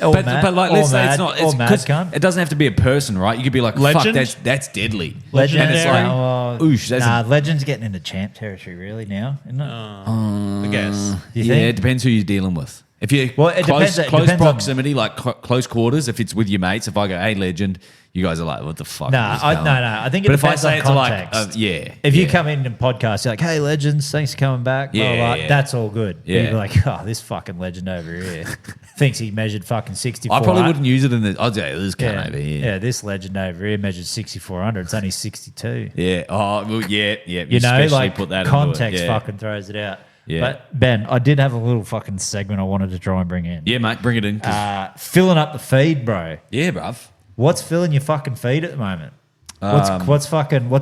but But let's say it's not. It's or mad 'cause cunt. it doesn't have to be a person, right? You could be like, Legend? fuck, that's deadly. Legend, And it's Legendary? like, oosh, that's nah, Legend's getting into champ territory really now, isn't it? I guess. Do you yeah, think? it depends who you're dealing with. If you're Well, it close, depends- it close depends on- proximity, like close quarters, if it's with your mates, if I go, hey, Legend, you guys are like, what the fuck? Nah, is going on? I think it But if I depends say on it to like, context. yeah. If you yeah. come in and podcast, you're like, hey, Legends, thanks for coming back. Blah, Yeah, blah, blah, yeah. that's all good. Yeah. You're like, oh, this fucking legend over here thinks he measured fucking 64. I probably wouldn't use it in the, I'd say, this cunt Yeah, over here. yeah, this legend over here measured 6,400. It's only 62. Yeah. Oh, well, yeah. You know, especially like put that into context it. Yeah. fucking throws it out. Yeah. But Ben, I did have a little fucking segment I wanted to try and bring in. Yeah, mate, bring it in. 'Cause- Filling up the feed, bro. yeah, bruv. What's filling your fucking feed at the moment? What's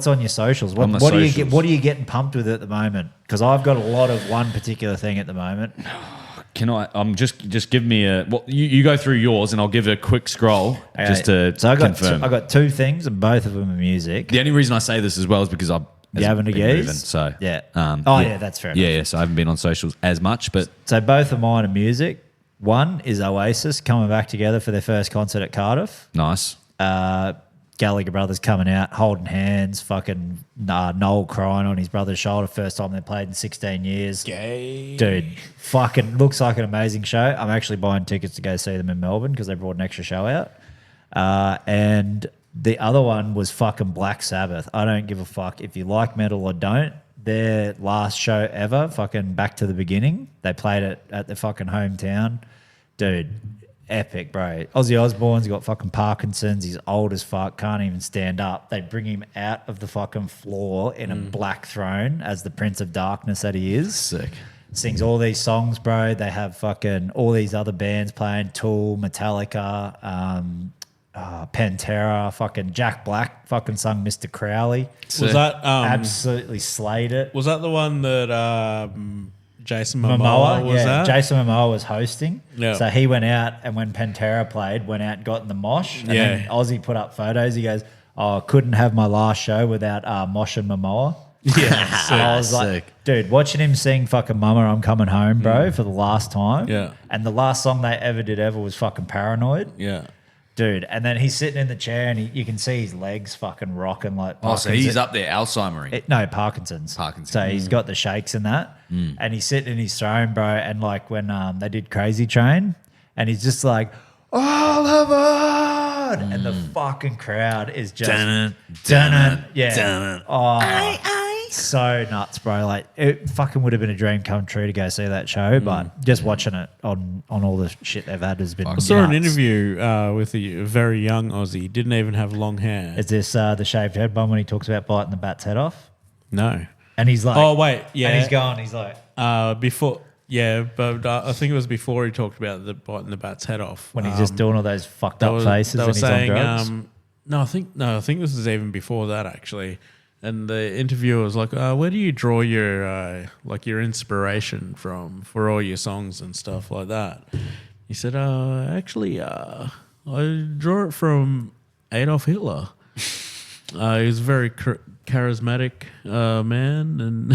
on your socials? On my What are you socials. what are you getting pumped with at the moment? Because I've got a lot of one particular thing at the moment. Can I? Just give me a. Well, you go through yours, and I'll give it a quick scroll just to so I got confirm. I got two things, and both of them are music. The only reason I say this as well is because I've You having to been geese? moving, so Yeah. Yeah, that's fair enough. Yeah, so I haven't been on socials as much, but So both of mine are music. One is Oasis coming back together for their first concert at Cardiff. nice. Gallagher brothers coming out, holding hands, fucking Noel crying on his brother's shoulder. First time they played in 16 years. Dude, fucking looks like an amazing show. I'm actually buying tickets to go see them in Melbourne because they brought an extra show out. And the other one was fucking Black Sabbath. I don't give a fuck if you like metal or don't. Their last show ever, fucking Back to the Beginning. They played it at their fucking hometown. Dude, epic, bro. Ozzy Osbourne's got fucking Parkinson's. He's old as fuck, can't even stand up. They bring him out of the fucking floor in a black throne as the Prince of Darkness that he is. Sick. Sings all these songs, bro. They have fucking all these other bands playing, Tool, Metallica, Pantera, fucking Jack Black fucking sung Mr. Crowley. Was that Absolutely slayed it. was that the one that Jason Momoa was at? Jason Momoa was hosting. Yeah. So he went out, and when Pantera played, went out and got in the mosh. And Yeah. then Ozzy put up photos. He goes, "Oh, couldn't have my last show without Mosh and Momoa." Yeah, And I was like, Sick. dude, watching him sing fucking Mama, I'm Coming Home, bro, for the last time. Yeah. And the last song they ever did was fucking Paranoid. yeah. Dude, and then he's sitting in the chair and you can see his legs fucking rocking like Oh, so he's up there, Alzheimer. no, Parkinson's. Parkinson's. So he's got the shakes and that. And he's sitting in his throne, bro. And like when they did Crazy Train, and he's just like, all aboard! And the fucking crowd is just yeah. So nuts, bro. Like it fucking would have been a dream come true to go see that show, but just watching it on all the shit they've had has been I saw an nuts. interview with a very young Aussie. Didn't even have long hair. Is this the shaved head one when he talks about biting the bat's head off? No. And he's like, Oh, wait, yeah. And he's going, he's like, Before, yeah, but I think it was before he talked about the biting the bat's head off. when he's just doing all those fucked up faces they and were he's saying, on drugs. I think this is even before that actually. And the interviewer was like, "Where do you draw your your inspiration from for all your songs and stuff like that?" He said, "Actually, I draw it from Adolf Hitler. He was a very charismatic man, and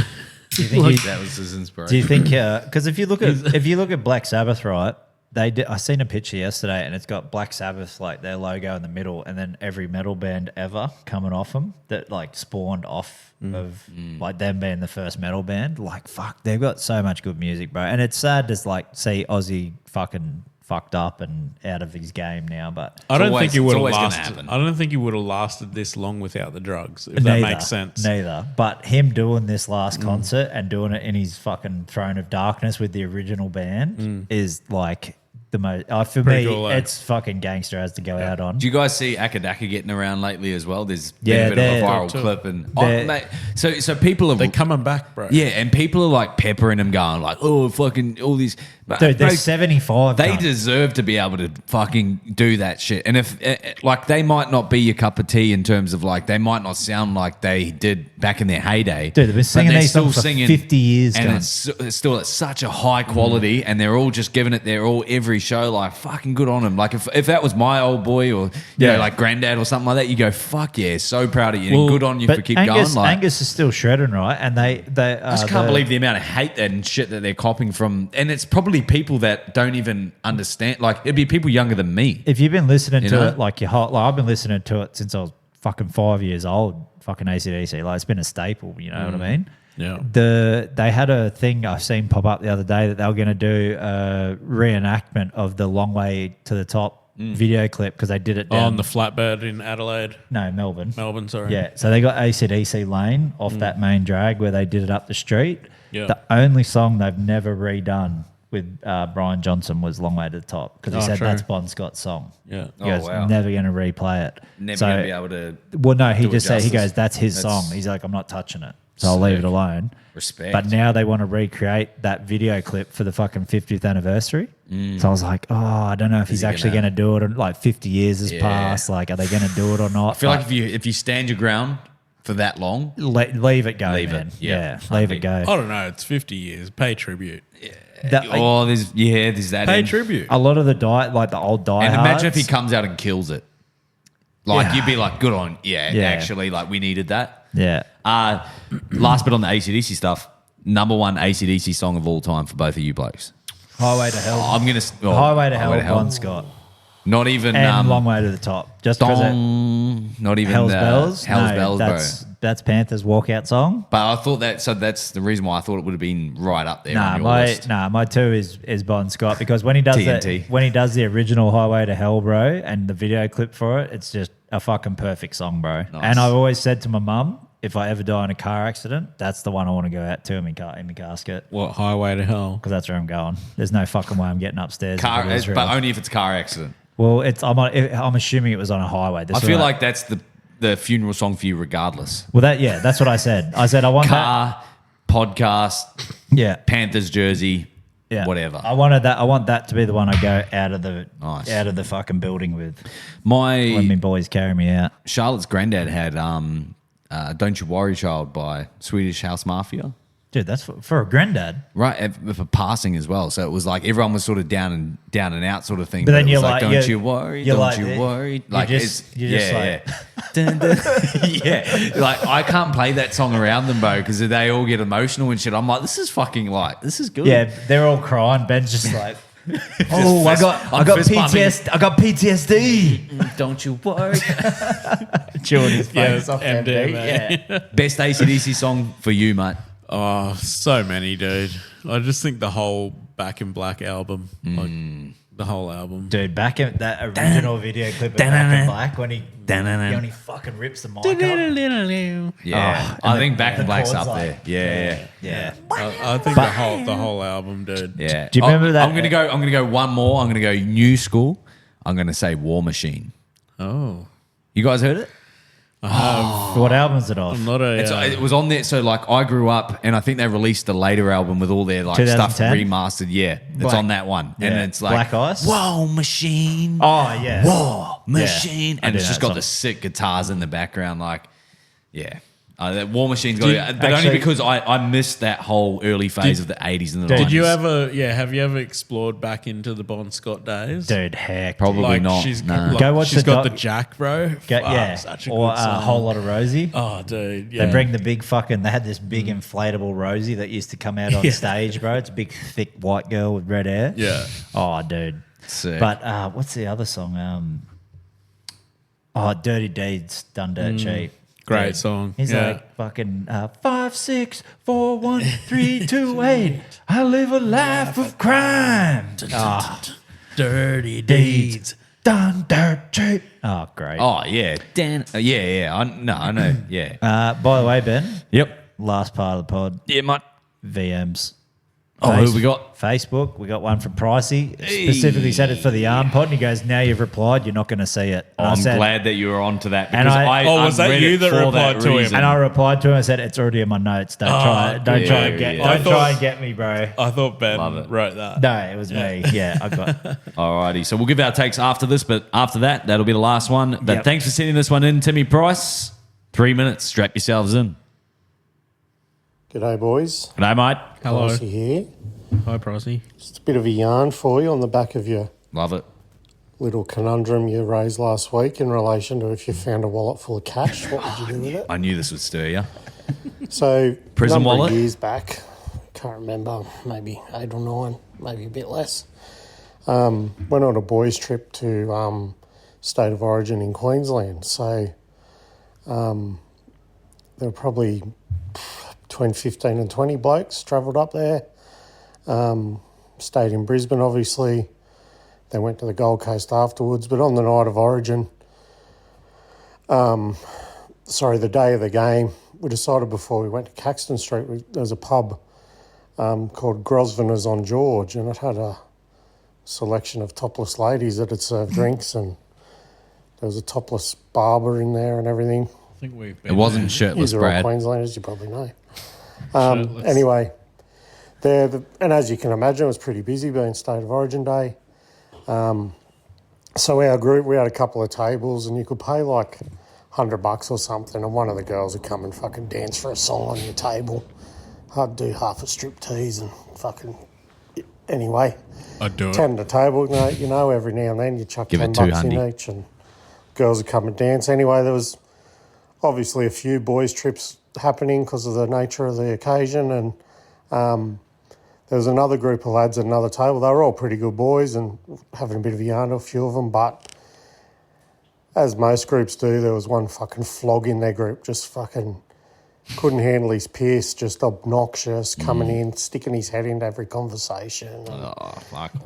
Do you think That was his inspiration. do you think? Because if you look at Black Sabbath, right? I seen a picture yesterday, and it's got Black Sabbath like their logo in the middle, and then every metal band ever coming off them that like spawned off of like them being the first metal band. Like fuck, they've got so much good music, bro. And it's sad to like see Ozzy fucking fucked up and out of his game now. But I don't think he would have always gonna lasted. happen. I don't think he would have lasted this long without the drugs. If that makes sense. Neither. But him doing this last concert and doing it in his fucking Throne of Darkness with the original band is like the most. For Pretty me, cool, eh? it's fucking gangster as to go out on. Do you guys see Akadaka getting around lately as well? There's Yeah, been a bit of a they're- viral clip, and they're- mate, so people are They're coming back, bro. yeah, and people are like peppering him, going like, "Oh, fucking all these." Dude, they're Bro, 75. They cunt. deserve to be able to fucking do that shit. And if like they might not be your cup of tea in terms of like they might not sound like they did back in their heyday. Dude, they've been but singing they're these still songs for 50 years, and cunt. it's still at such a high quality, and they're all just giving it their all every show. Like fucking good on them. Like if that was my old boy or you know like granddad or something like that, you go fuck yeah, so proud of you, and good on you for But keep Angus, going. Like Angus is still shredding, right? And they I just can't believe the amount of hate and shit that they're copying from, and it's probably people that don't even understand. Like it'd be people younger than me. If you've been listening You to know? it like your whole, like I've been listening to it since I was fucking 5 years old. Fucking AC/DC, like it's been a staple. You know what I mean? Yeah. They had a thing I've seen pop up the other day that they were going to do a reenactment of the Long Way to the Top video clip because they did it down On the flatbed in Adelaide, Melbourne. Melbourne. Sorry. Yeah, so they got AC/DC Lane off that main drag where they did it up the street. Yeah. The only song they've never redone with Brian Johnson was Long Way to the Top because he said true. that's Bon Scott's song. Yeah. He goes, wow. never going to replay it. Never So- gonna be able to Well, no, he do it just said, he justice. goes, that's his That's- song. He's like, I'm not touching it. So I'll leave it alone. Respect. But now they want to recreate that video clip for the fucking 50th anniversary. So I was like, oh, I don't know if he's he actually gonna- going to do it. Or, like 50 years has Yeah. passed. Like, are they going to do it or not? I feel like if you stand your ground for that long, leave it go, Leave man. it. Yeah. Leave it go. I don't know. It's 50 years. Pay tribute. That- there's that. Pay in. tribute. a lot of the the old diehards. And imagine if he comes out and kills it. Like Yeah. you'd be like, good on, yeah, Yeah. actually, like we needed that. Yeah. Last bit on the AC/DC stuff. Number one AC/DC song of all time for both of you blokes. Highway to Hell. I'm gonna Highway to Hell, Bon Scott. Not even And Long Way to the Top. Just because not even Hell's Bells. Hell's No, Bells, that's, bro. That's Panther's walkout song. But I thought that's the reason why I thought it would have been right up there on your list. My two is Bon Scott because when he does the original Highway to Hell, bro, and the video clip for it, it's just a fucking perfect song, bro. Nice. And I've always said to my mum, if I ever die in a car accident, that's the one I want to go out to in my casket. What, Highway to Hell? Because that's where I'm going. There's no fucking way I'm getting upstairs. Car, if it is real. but only if it's a car accident. Well, I'm assuming it was on a highway. I feel like that's the funeral song for you, regardless. Well, that's what I said. I said I want Car, podcast, Panthers jersey, whatever. I wanted that. I want that to be the one I go out of the fucking building with. When my boys carry me out. Charlotte's granddad had "Don't You Worry, Child" by Swedish House Mafia. Dude, that's for a granddad, right? For passing as well. So it was like everyone was sort of down and out sort of thing. But then it you're was like, "Don't you worry, don't like, you worry." Like Like Dun, dun. Yeah. Like I can't play that song around them, bro, because they all get emotional and shit. I'm like, this is good. Yeah, they're all crying. Ben's just like, oh, I got PTSD. I got PTSD. Don't you worry. Chewing his face off MD, Yeah. Best AC/DC song for you, mate. Oh, so many, dude. I just think the whole Back in Black album, like the whole album. Dude, back in that original video clip of Back in Black when he fucking rips the mic up. Yeah, I think Back in Black's up there. Yeah. I think the whole album, dude. Yeah. Do you remember that? I'm gonna go one more. I'm gonna go new school. I'm gonna say War Machine. Oh, you guys heard it? What album is it off? I'm not it was on there. So like I grew up, and I think they released a later album with all their like stuff 2010? remastered. Yeah, it's on that one, and it's like Black Ice? War Machine. Oh, yeah. War Machine, I and do it's just know got that the song. sick guitars in the background. Like, yeah. That War Machine's got Did- it, but actually- only because I missed that whole early phase of the 80s and the 90s. Did you ever? Yeah, have you ever explored back into the Bon Scott days? Dude, heck. Probably Like not. she's No. Go watch she's the got doc- the Jack, bro. Fuck, such a or good a song. whole lot of Rosie. Oh, dude, yeah. They bring the big fucking. They had this big inflatable Rosie that used to come out on stage, bro. It's a big, thick white girl with red hair. Yeah. Oh, dude. Sick. But what's the other song? Dirty Deeds Done Dirt Cheap. Great Dude. song. He's Yeah. like fucking 5, 6, 4, 1, 3, 2, 8. I live a life of crime. Dirty Deeds Done Dirt Cheap. Oh, great. Oh yeah, Dan. Yeah. I know. Yeah. By the way, Ben. Yep. Last part of the pod. Yeah, mate. VMs. Oh, who we got? Facebook. We got one from Pricey. Specifically said it for the Yarn Pod. And he goes, now you've replied, you're not going to see it. And I I'm said, glad that you were on to that. And Because I- Oh, was that unread you it that for replied to him? reason. And I replied to him. I said, it's already in my notes. Don't try and get. yeah. Don't try and get me, bro. I thought Ben Love it. wrote that. No, it was me. Yeah, I got. Alrighty, so we'll give our takes after this, but after that, that'll be the last one. But Yep. thanks for sending this one in, Timmy Price. 3 minutes, strap yourselves in. G'day, boys. G'day, mate. Hello. Pricey here. Hi, Prosy. Just a bit of a yarn for you on the back of your Love it. little conundrum you raised last week in relation to if you found a wallet full of cash, what would you do with it? I knew this would stir you. So, Prison number wallet? of years back, can't remember, maybe 8 or 9, maybe a bit less. Went on a boys' trip to State of Origin in Queensland. So, there were probably between 15 and 20 blokes travelled up there. Stayed in Brisbane, obviously. They went to the Gold Coast afterwards. But on the night of Origin, the day of the game, we decided before we went to Caxton Street, there was a pub called Grosvenor's on George, and it had a selection of topless ladies that had served drinks, and there was a topless barber in there and everything. I think we've It wasn't shirtless, These are all Brad. Queenslanders, you probably know. Shirtless. Anyway, and as you can imagine, it was pretty busy being State of Origin Day. So our group, we had a couple of tables, and you could pay like $100 or something, and one of the girls would come and fucking dance for a song on your table. I'd do half a strip tease and fucking... Anyway, I'd do it. 10 at a table, you know, every now and then you chuck Give it $10 in $200. each, and girls would come and dance. Anyway, there was obviously a few boys' trips happening because of the nature of the occasion, and there was another group of lads at another table. They were all pretty good boys and having a bit of a yarn to a few of them, but as most groups do, there was one fucking flog in their group, just fucking couldn't handle his piss, just obnoxious, coming in, sticking his head into every conversation.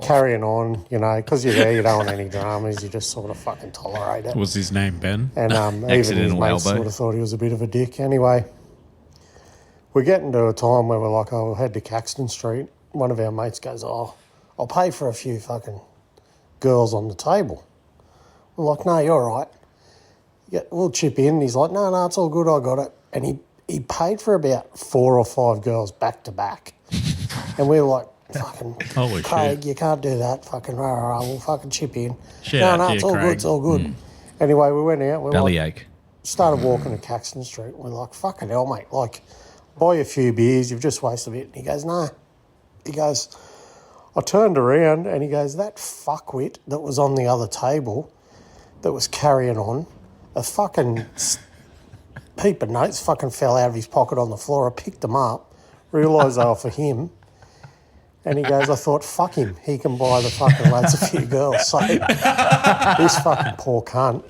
Carrying on, because you're there, you don't want any dramas, you just sort of fucking tolerate it. Was his name Ben? And even his Accidental mates elbow. sort of thought he was a bit of a dick. Anyway, we're getting to a time where we're like, oh, we'll head to Caxton Street. One of our mates goes, oh, I'll pay for a few fucking girls on the table. We're like, no, you're all right. We'll chip in. He's like, no, it's all good, I got it. And he paid for about 4 or 5 girls back to back. And we were like, fucking, Holy Craig, shit. you can't do that. Fucking we'll fucking chip in. Shit out No, here, it's all Craig. good, it's all good. Anyway, we went out. We're like, Bellyache. started walking to Caxton Street. We're like, fucking hell, mate. Like, buy a few beers. You've just wasted a bit. And he goes, no. He goes, I turned around and he goes, that fuckwit that was on the other table that was carrying on, a fucking heap of notes fucking fell out of his pocket on the floor. I picked them up, realised they were for him. And he goes, I thought, fuck him. He can buy the fucking lads a few girls. So this fucking poor cunt,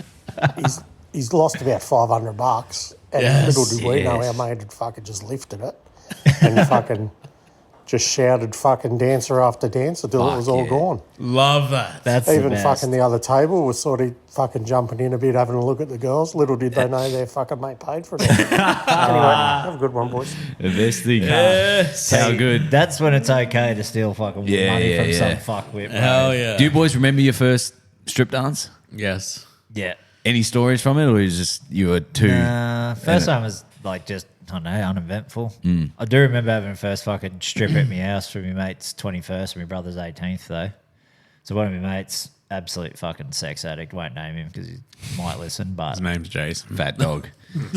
he's lost about $500. And little did we know our mate had fucking just lifted it and fucking just shouted fucking dancer after dancer till it was all gone. Love that. That's Even the best. fucking the other table was sort of fucking jumping in a bit, having a look at the girls. Little did they know their fucking mate paid for it. Anyway, have a good one, boys. The best thing. How good. That's when it's okay to steal fucking money from yeah. some fuckwit. Bro. Hell yeah. Do you boys remember your first strip dance? Yes. Yeah. Any stories from it, or is just you were too? First time was like just, I don't know, uneventful. I do remember having a first fucking strip at my house for my mate's 21st and my brother's 18th though. So one of my mates, absolute fucking sex addict, won't name him because he might listen, but His name's Jason. Fat dog.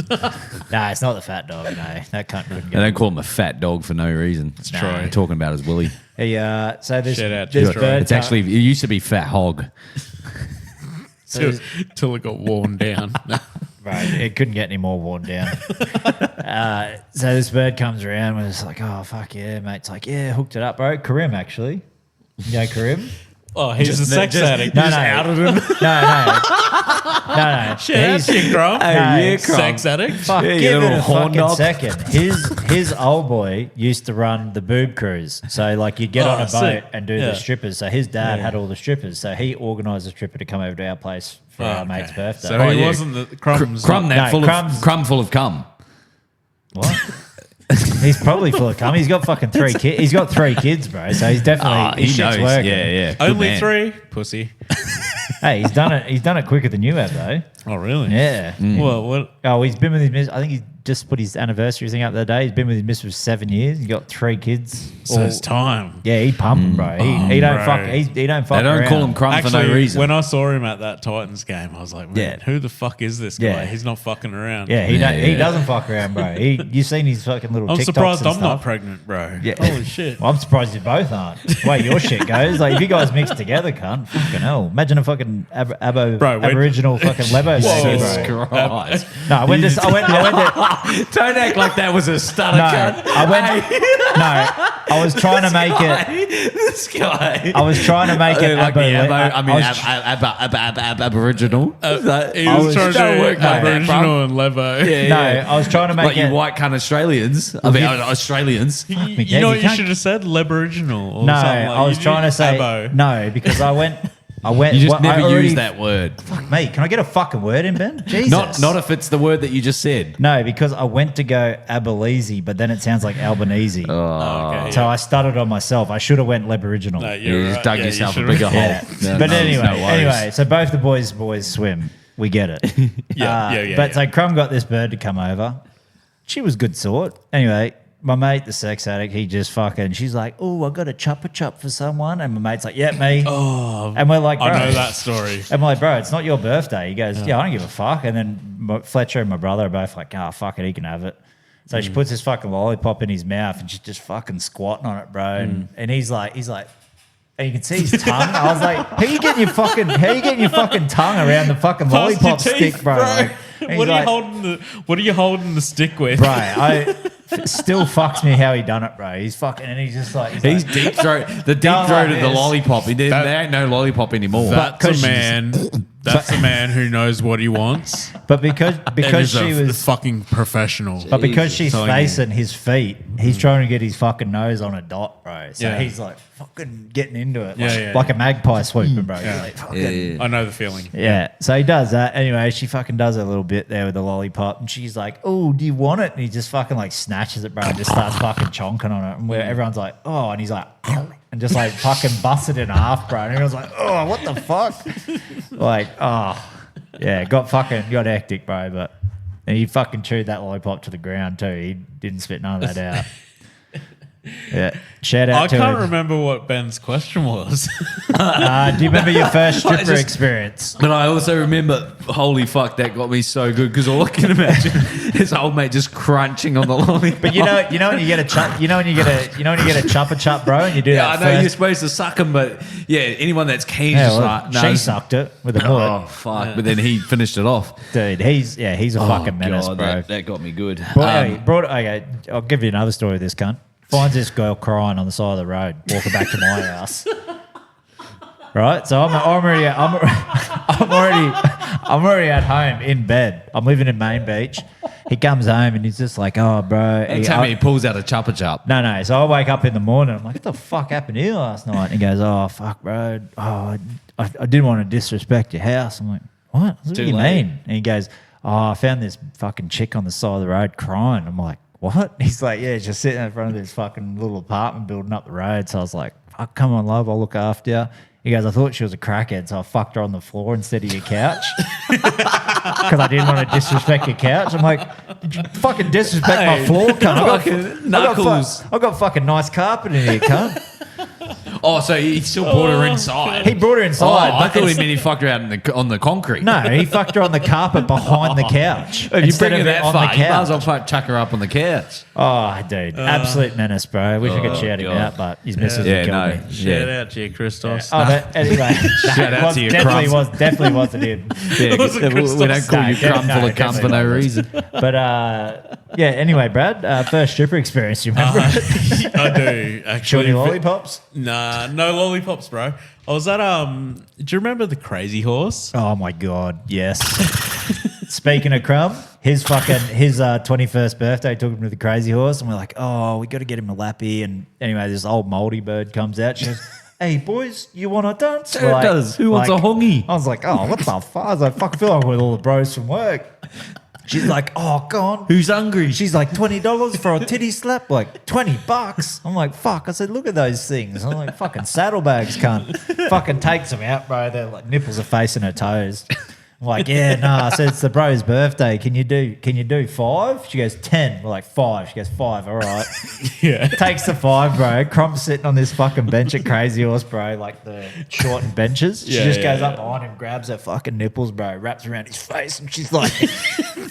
no, it's not the fat dog. No, that cunt couldn't They get. don't call him a fat dog for no reason. It's No. They're talking about his willy. He, so this, Shout out to this Troy. bird It's actually, it used to be fat hog. Till it got worn down. right, it couldn't get any more worn down. So this bird comes around and it's like, oh fuck yeah, mate's like, yeah, hooked it up, bro. Karim actually, you know Karim. Oh, he's a sex addict. No, no, no. He's Crom. Sex addict. Fuck, Yeah, you give it little a horn fucking dog. second. His old boy used to run the boob cruise. So like you'd get on a boat sick. and do the strippers. So his dad had all the strippers. So he organised a stripper to come over to our place for our mate's birthday. So he wasn't the Crumb's. Crumb that No, full Crumb's- of crumb full of cum. What? He's probably full of cum. He's got fucking 3 kids. He's got 3 kids, bro. So he's definitely his He shit's knows. working. Yeah. Good Only man. 3? Pussy. Hey, he's done it. He's done it quicker than you have, though. Oh, really? Yeah. Well, what? Oh, he's been with his miss. I think he just put his anniversary thing up the other day. He's been with his miss for 7 years. He's got 3 kids. So it's time. Yeah, he pumping, bro. He don't bro. fuck. He don't fuck. They don't around. call him crumb for no Actually, reason. when I saw him at that Titans game, I was like, man, Yeah. who the fuck is this guy? Yeah. He's not fucking around. Yeah, he doesn't fuck around, bro. You seen his fucking little. I'm TikToks surprised and I'm not stuff. pregnant, bro. Yeah. Holy shit. Well, I'm surprised you both aren't. The way your shit goes, like if you guys mix together, cunt, fucking hell. Imagine a fucking Aboriginal fucking Lebo baby, bro. Christ. No, I went to. Don't act like that was a stutter No, cut. I was trying to make it. This guy. I was trying to make it. Like the I was- Aboriginal. He was was- trying to Don't do work like that, Aboriginal bro. and Levo. Yeah, No, yeah. I was trying to make Like it. you white cunt Australians. I mean, Australians. You Dad, know you what you can't- should have said? Leboriginal. Or No, something like I was you trying to did say Abo. no because I went. You just well, never I already- use that word. Fuck me, can I get a fucking word in, Ben? Jesus. Not if it's the word that you just said. No, because I went to go Abelize, but then it sounds like Albanese. Oh, okay, So I stuttered on myself. I should have went Leboriginal. No, You you're just right. dug Yeah, yourself you a should've- bigger Yeah. hole. No, But no, anyway, no worries. so both the boys swim. We get it. Yeah. But so Crumb got this bird to come over. She was good sort. Anyway, my mate, the sex addict, he just fucking, she's like, oh, I got a chop for someone. And my mate's like, yeah, me. Oh. And we're like, bro. I know that story. And we're like, bro, it's not your birthday. He goes, yeah, I don't give a fuck. And then Fletcher and my brother are both like, oh, fuck it, he can have it. So she puts this fucking lollipop in his mouth and she's just fucking squatting on it, bro. And he's like, and you can see his tongue. I was like, how you getting your fucking tongue around the fucking lollipop Past your teeth, stick, bro? Like, and he's What are like, you holding the What are you holding the stick with? Right, still fucks me how he done it, bro. He's fucking, and he's just like, He's deep throat. The deep Going throat like of the this. lollipop. There ain't no lollipop anymore. That's a 'cause man. That's a man who knows what he wants. but because And is she a was, fucking professional. but because she's Telling you. facing his feet, he's trying to get his fucking nose on a dot, bro. So Yeah. he's like fucking getting into it, Yeah, like yeah. a magpie swooping, bro. He's like, fucking, Yeah. I know the feeling. Yeah, so he does that. Anyway, she fucking does a little bit there with the lollipop, and she's like, "Oh, do you want it?" And he just fucking like snatches it, bro, and just starts fucking chonking on it. And where everyone's like, "Oh," and he's like, and just like fucking busts it in half, bro. And everyone's like, "Oh, what the fuck?" Like, oh, yeah, got hectic, bro. But and he fucking chewed that lollipop to the ground too. He didn't spit none of that out. Yeah, shout out I to can't him. remember what Ben's question was. Do you remember your first stripper just- experience? But I also remember, holy fuck, that got me so good because all I can imagine is old mate just crunching on the lollipop. But you know when you get a chuppa chup, bro, and you do Yeah, I that. know first, you're supposed to suck them, but yeah, anyone that's keen Yeah, just well, like, no. she sucked it with a Oh mullet. fuck! But then he finished it off. Dude, he's a fucking menace, God, bro. That got me good. Okay, I'll give you another story of this cunt. Finds this girl crying on the side of the road, walking back to my house. Right, so I'm already at home in bed. I'm living in Main Beach. He comes home and he's just like, "Oh, bro." Tell me he pulls out a chuppa chup. No. So I wake up in the morning. I'm like, "What the fuck happened here last night?" And he goes, "Oh, fuck, bro. Oh, I didn't want to disrespect your house." I'm like, "What? What do you late. mean?" And he goes, "Oh, I found this fucking chick on the side of the road crying." I'm like, "What?" He's like, "Yeah, just sitting in front of this fucking little apartment building up the road." So I was like, "Fuck, come on, love. I'll look after you." He goes, "I thought she was a crackhead, so I fucked her on the floor instead of your couch." Because I didn't want to disrespect your couch. I'm like, "Did you fucking disrespect my floor, cunt? Knuckles. I got fucking nice carpet in here, cunt." Oh, so he still brought her inside. He brought her inside. I but thought he it's- meant he fucked her out on the concrete. No, he fucked her on the carpet behind the couch. If you instead bring her of it that on far, the you might as couch. well chuck her up on the couch. Oh, dude. Absolute menace, bro. I wish I could shout him God. out, but his missus Yeah, would kill no. me. Shout out to you, Christos. Oh, but anyway. Shout out to your crumbs. Definitely wasn't him. Yeah, was a we don't Christos. call you No, crumb full of cum for no definitely reason. But yeah, anyway, Brad, first stripper experience, you remember? I do actually. Chewing lollipops? Nah, no lollipops, bro. I was at do you remember the Crazy Horse? Oh my god, yes. Speaking of crumb, his 21st birthday took him to the Crazy Horse, and we're like, "Oh, we got to get him a lappy." And anyway, this old moldy bird comes out. She goes, "Hey boys, you want to dance?" Sure it does. Who wants a hongy? I was like, "Oh, what the fuck?" I was like, "Fuck, I feel like with all the bros from work." She's like, "Oh, go on." Who's hungry? She's like, $20 for a titty slap, like $20. I'm like, fuck. I said, look at those things. I'm like, fucking saddlebags, cunt. Fucking takes them out, bro. They're like, nipples are facing her toes. I'm like, yeah, nah. I said, it's the bro's birthday. Can you do 5? She goes, 10. We're like, 5. She goes, 5. All right. Yeah. Takes the 5, bro. Crumb's sitting on this fucking bench at Crazy Horse, bro, like the shortened benches. She just goes up behind him, grabs her fucking nipples, bro, wraps around his face, and she's like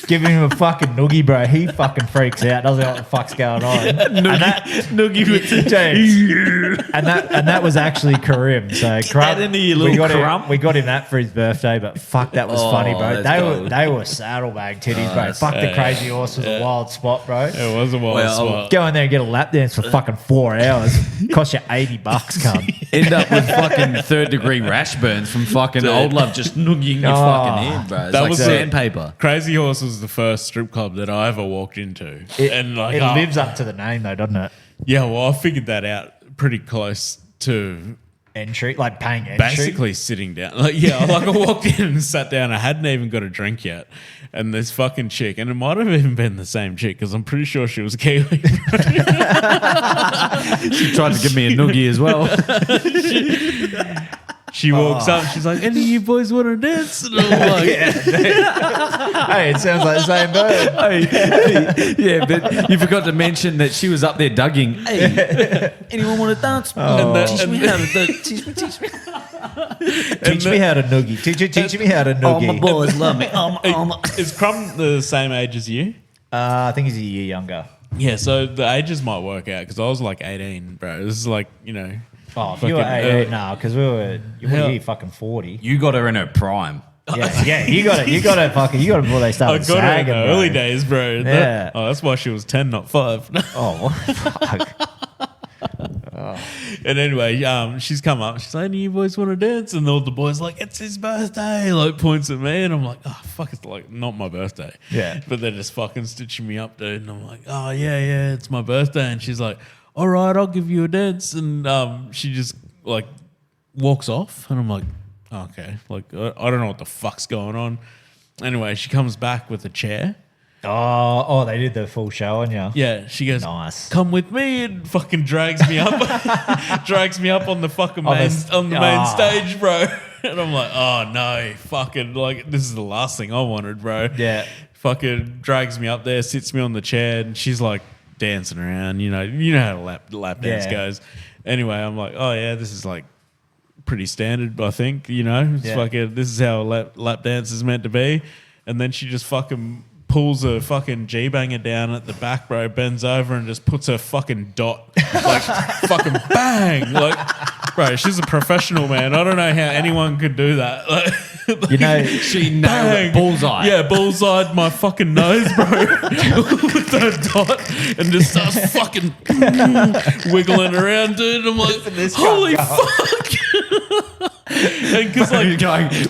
giving him a fucking noogie, bro. He fucking freaks out, doesn't know what the fuck's going on. Noogie with the James. and that was actually Karim. So that into your little crumb. we got him that for his birthday, but fuck, that was funny, bro. that's gold. They were saddlebag titties, bro. Fuck, the Crazy Horse was a wild spot, bro. It was a wild spot. Go in there and get a lap dance for fucking 4 hours. Cost you $80, come. End up with fucking 3rd-degree rash burns from fucking old love just noogieing your fucking head, bro. It's That like was sandpaper. Crazy Horse was the first strip club that I ever walked into. It lives up to the name, though, doesn't it? Yeah, well, I figured that out pretty close to Entry, like paying entry. basically sitting down. Like, yeah, like I walked in and sat down. I hadn't even got a drink yet. And this fucking chick, and it might have even been the same chick because I'm pretty sure she was Kiwi. She tried to give me a noogie as well. She walks up, she's like, "Any of you boys want to dance?" And I'm like, Hey, it sounds like the same bird. Yeah, but you forgot to mention that she was up there dugging. Hey, anyone want to dance? Teach me how to teach me. Teach me how to noogie. Teach me how to All noogie. my boys love me. is Crumb the same age as you? I think he's a year younger. Yeah, so the ages might work out because I was like 18, bro. This is like, you know. Oh, if you were fucking 18, no, because you were Hell. here fucking 40. You got her in her prime. Yeah, you got to fucking, you got to before they I started got it in sagging, the bro. early days, bro. Yeah. That's why she was 10, not 5. Oh, fuck. And anyway, she's come up. She's like, "Any of you boys want to dance?" And all the boys like, "It's his birthday!" Like points at me, and I'm like, "Oh fuck, it's like not my birthday." Yeah. But they're just fucking stitching me up, dude. And I'm like, "Oh yeah, it's my birthday." And she's like, "All right, I'll give you a dance." And she just like walks off, and I'm like, oh, "Okay, like I don't know what the fuck's going on." Anyway, she comes back with a chair. Oh, they did the full show on you. Yeah, she goes, Nice. "Come with me," and fucking drags me up, drags me up on the fucking main stage, bro. And I'm like, "Oh no, fucking like this is the last thing I wanted, bro." Yeah. Fucking drags me up there, sits me on the chair, and she's like dancing around. You know how lap dance Yeah. goes. Anyway, I'm like, "Oh yeah, this is like pretty standard, I think. It's fucking this is how a lap dance is meant to be." And then she just fucking pulls a fucking G-banger down at the back, bro, bends over and just puts her fucking dot, like, fucking bang. Like, bro, she's a professional, man. I don't know how anyone could do that. Like, she nailed it. Bullseye. Yeah, bullseyed my fucking nose, bro, with her dot and just starts fucking wiggling around, dude. I'm like, holy fuck. And because like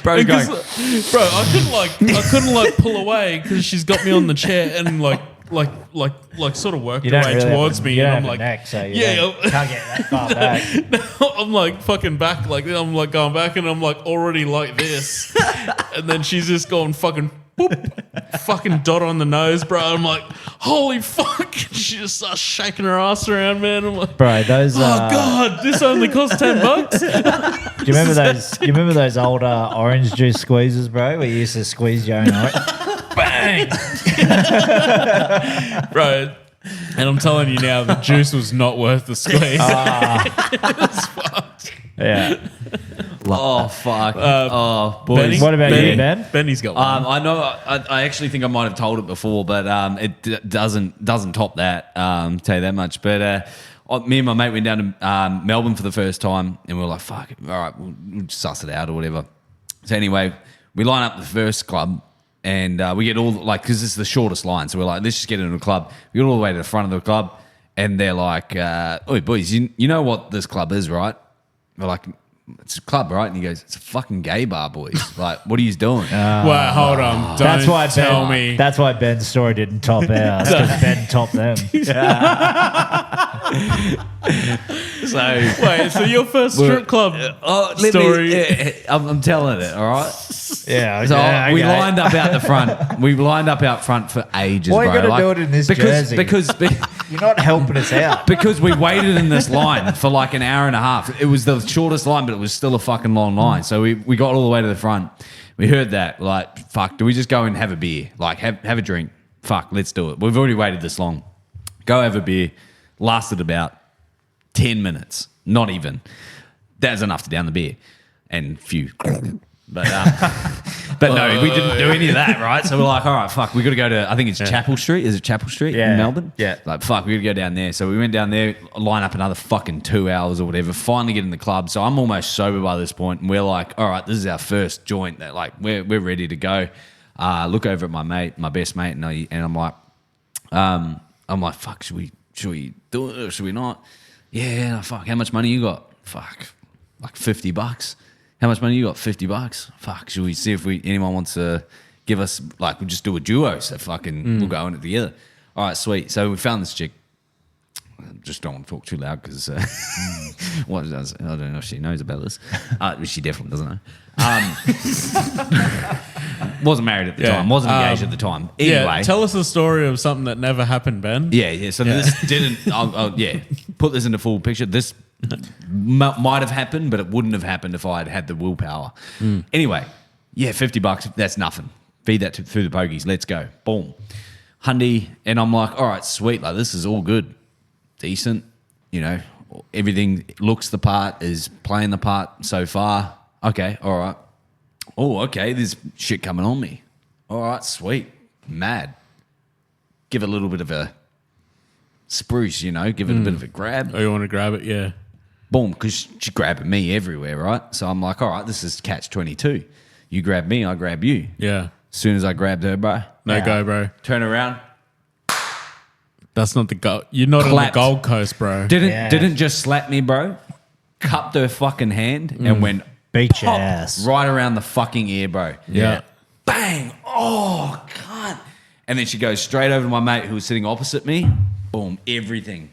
bro, I couldn't pull away because she's got me on the chair and like sort of worked her way towards me, and I'm like, neck, so yeah, can't get that far back. I'm like fucking back, like I'm like going back, and I'm like already like this, and then she's just going fucking boop, fucking dot on the nose, bro. I'm like, holy fuck! She just starts shaking her ass around, man. I'm like, Bro, those. oh god, this only cost $10. Do you remember those? You remember those old orange juice squeezes, bro? Where you used to squeeze your own orange. Bang, bro. And I'm telling you now, the juice was not worth the squeeze. It's fucked. Yeah. Oh fuck! Boys. Benny? What about you, Ben? Benny's got one. I know. I actually think I might have told it before, but it doesn't top that. Tell you that much. But me and my mate went down to Melbourne for the first time, and we were like, "Fuck, all right, we'll suss it out or whatever." So anyway, we line up the first club, and we get all because it's the shortest line, so we're like, "Let's just get into the club." We get all the way to the front of the club, and they're like, "Oi, boys, you know what this club is, right?" We're like, "It's a club, right?" And he goes, "It's a fucking gay bar, boys. Like, what are you doing?" Well, hold on. Don't tell me. That's why Ben's story didn't top ours. Because Ben topped them. So your first strip club story? I'm telling it. All right. Yeah. So we lined up out the front. We lined up out front for ages. Why are you bro. gonna do it in this jersey? Because you're not helping us out. Because we waited in this line for like an hour and a half. It was the shortest line, but it was still a fucking long line. So we got all the way to the front. We heard that, like, fuck, do we just go and have a beer? Like, have a drink. Fuck, let's do it. We've already waited this long. Go have a beer. Lasted about 10 minutes. Not even. That's enough to down the beer. And few. But no, we didn't do any of that, right? So we're like, all right, fuck, we got to go to, I think it's Chapel Street. Is it Chapel Street in Melbourne? Yeah. Like, fuck, we got to go down there. So we went down there, line up another fucking 2 hours or whatever, finally get in the club. So I'm almost sober by this point, and we're like, all right, this is our first joint. That like we're ready to go. Look over at my best mate, and I'm like, fuck, should we do it or should we not? Yeah, fuck, how much money you got? Fuck, like $50. How much money you got? $50. Fuck, should we see if anyone wants to give us, like, we'll just do a duo, so fucking we'll go in it together. All right, sweet. So we found this chick. I just don't want to talk too loud because I don't know if she knows about this. She definitely doesn't know. Wasn't married at the time. Wasn't engaged at the time. Anyway, tell us a story of something that never happened, Ben. Yeah. So this didn't. Put this into full picture. This might have happened, but it wouldn't have happened if I had had the willpower. Anyway, $50. That's nothing. Feed that through the pokies. Let's go. Boom. Hundy, and I'm like, all right, sweet. Like, this is all good, decent. You know, everything looks the part, is playing the part so far. Okay, all right. Oh, okay, there's shit coming on me. All right, sweet. Mad. Give it a little bit of a spruce, you know, give it a bit of a grab. Oh, you want to grab it? Yeah. Boom, because she's grabbing me everywhere, right? So I'm like, all right, this is catch 22. You grab me, I grab you. Yeah. As soon as I grabbed her, bro. No go, bro. Turn around. That's not the goal. You're not Clapped. on the Gold Coast, bro. Didn't just slap me, bro. Cupped her fucking hand and went Beat your pop ass. right around the fucking ear, bro. Yeah. Bang! Oh, cunt! And then she goes straight over to my mate who was sitting opposite me. Boom! Everything.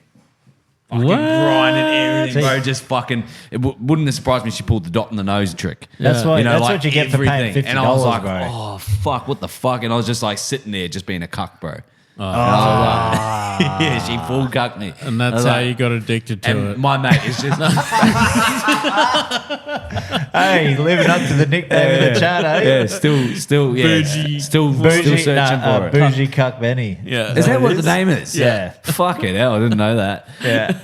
Fucking What? grinding everything, See- bro. Just fucking. It wouldn't have surprised me if she pulled the dot in the nose trick. That's what. You know, that's like what you get for paying everything. $50, And I was like, bro. oh fuck, what the fuck? And I was just like sitting there, just being a cuck, bro. And I was like, yeah, she full cucked me. And I that's was how like- you got addicted to And it. my mate is just Hey, living up to the nickname of the chat, eh? yeah, still Bougie. still Bougie, searching for it. Bougie Cuck Benny. Yeah. Is that what it the is? name is? Yeah. Fucking hell, I didn't know that. Yeah.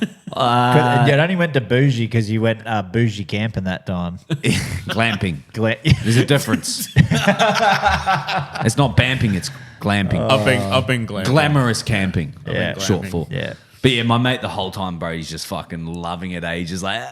You only went to bougie because you went bougie camping that time. Glamping. Gla- There's a difference. It's not bamping, it's glamping. Up in glam. Glamorous camping. Yeah. Short for. Yeah. But yeah, my mate the whole time, bro, he's just fucking loving it. He's just like,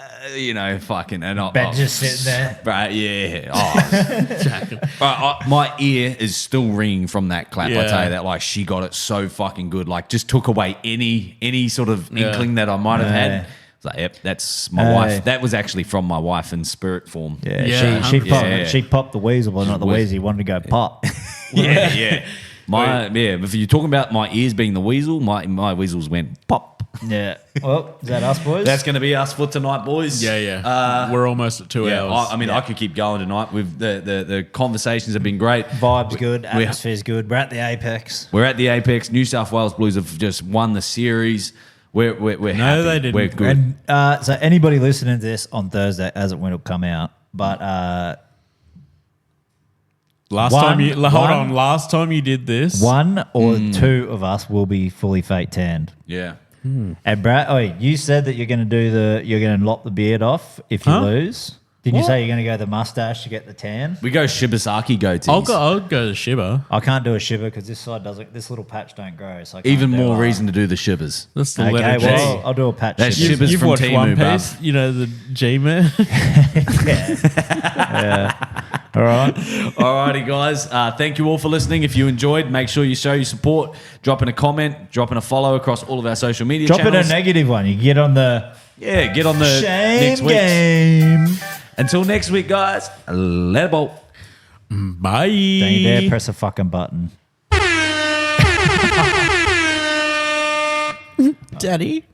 fucking. And Ben just sitting there. Bro, yeah. Oh. My ear is still ringing from that clap. I Yeah. tell you that, like, she got it so fucking good. Like, just took away any sort of inkling that I might have had. Yeah. It's like, yep, that's my Hey. wife. That was actually from my wife in spirit form. Yeah, Yeah. she Yeah. popped the weasel, but not the Weasel. weasel. He wanted to go pop. Yeah. If you're talking about my ears being the weasel, my weasels went pop. Yeah. Well, is that us, boys? That's going to be us for tonight, boys. Yeah. We're almost at 2 hours. I could keep going tonight. With the conversations have been great. Vibes good, we- atmosphere's good. We're at the apex. We're at the apex. New South Wales Blues have just won the series. We're happy. they didn't. We're good. And so anybody listening to this on Thursday, as it when it'll come out, but Last time you did this. one or two of us will be fully fake tanned. Yeah. And Brad, you said that you're going to lop the beard off if you Huh? lose. Didn't you say you're going to go the mustache to get the tan? We go Shibasaki goatees. I'll go to Shiba. I can't do a shiver because this side doesn't. This little patch don't grow. So I can't Even do more a- reason to do the shivers. That's the Okay, letter G. well, I'll do a patch. That's shiver. Shivers You've from watched Temu, One bruv. Piece, you know, the G-Man. All right. Alrighty, guys. Thank you all for listening. If you enjoyed, make sure you show your support. Drop in a comment, drop in a follow across all of our social media Drop in a channels. negative one. You can get on the Get on the shame next week. game. Until next week, guys. Let bolt. Bye. Don't you dare press a fucking button. Daddy.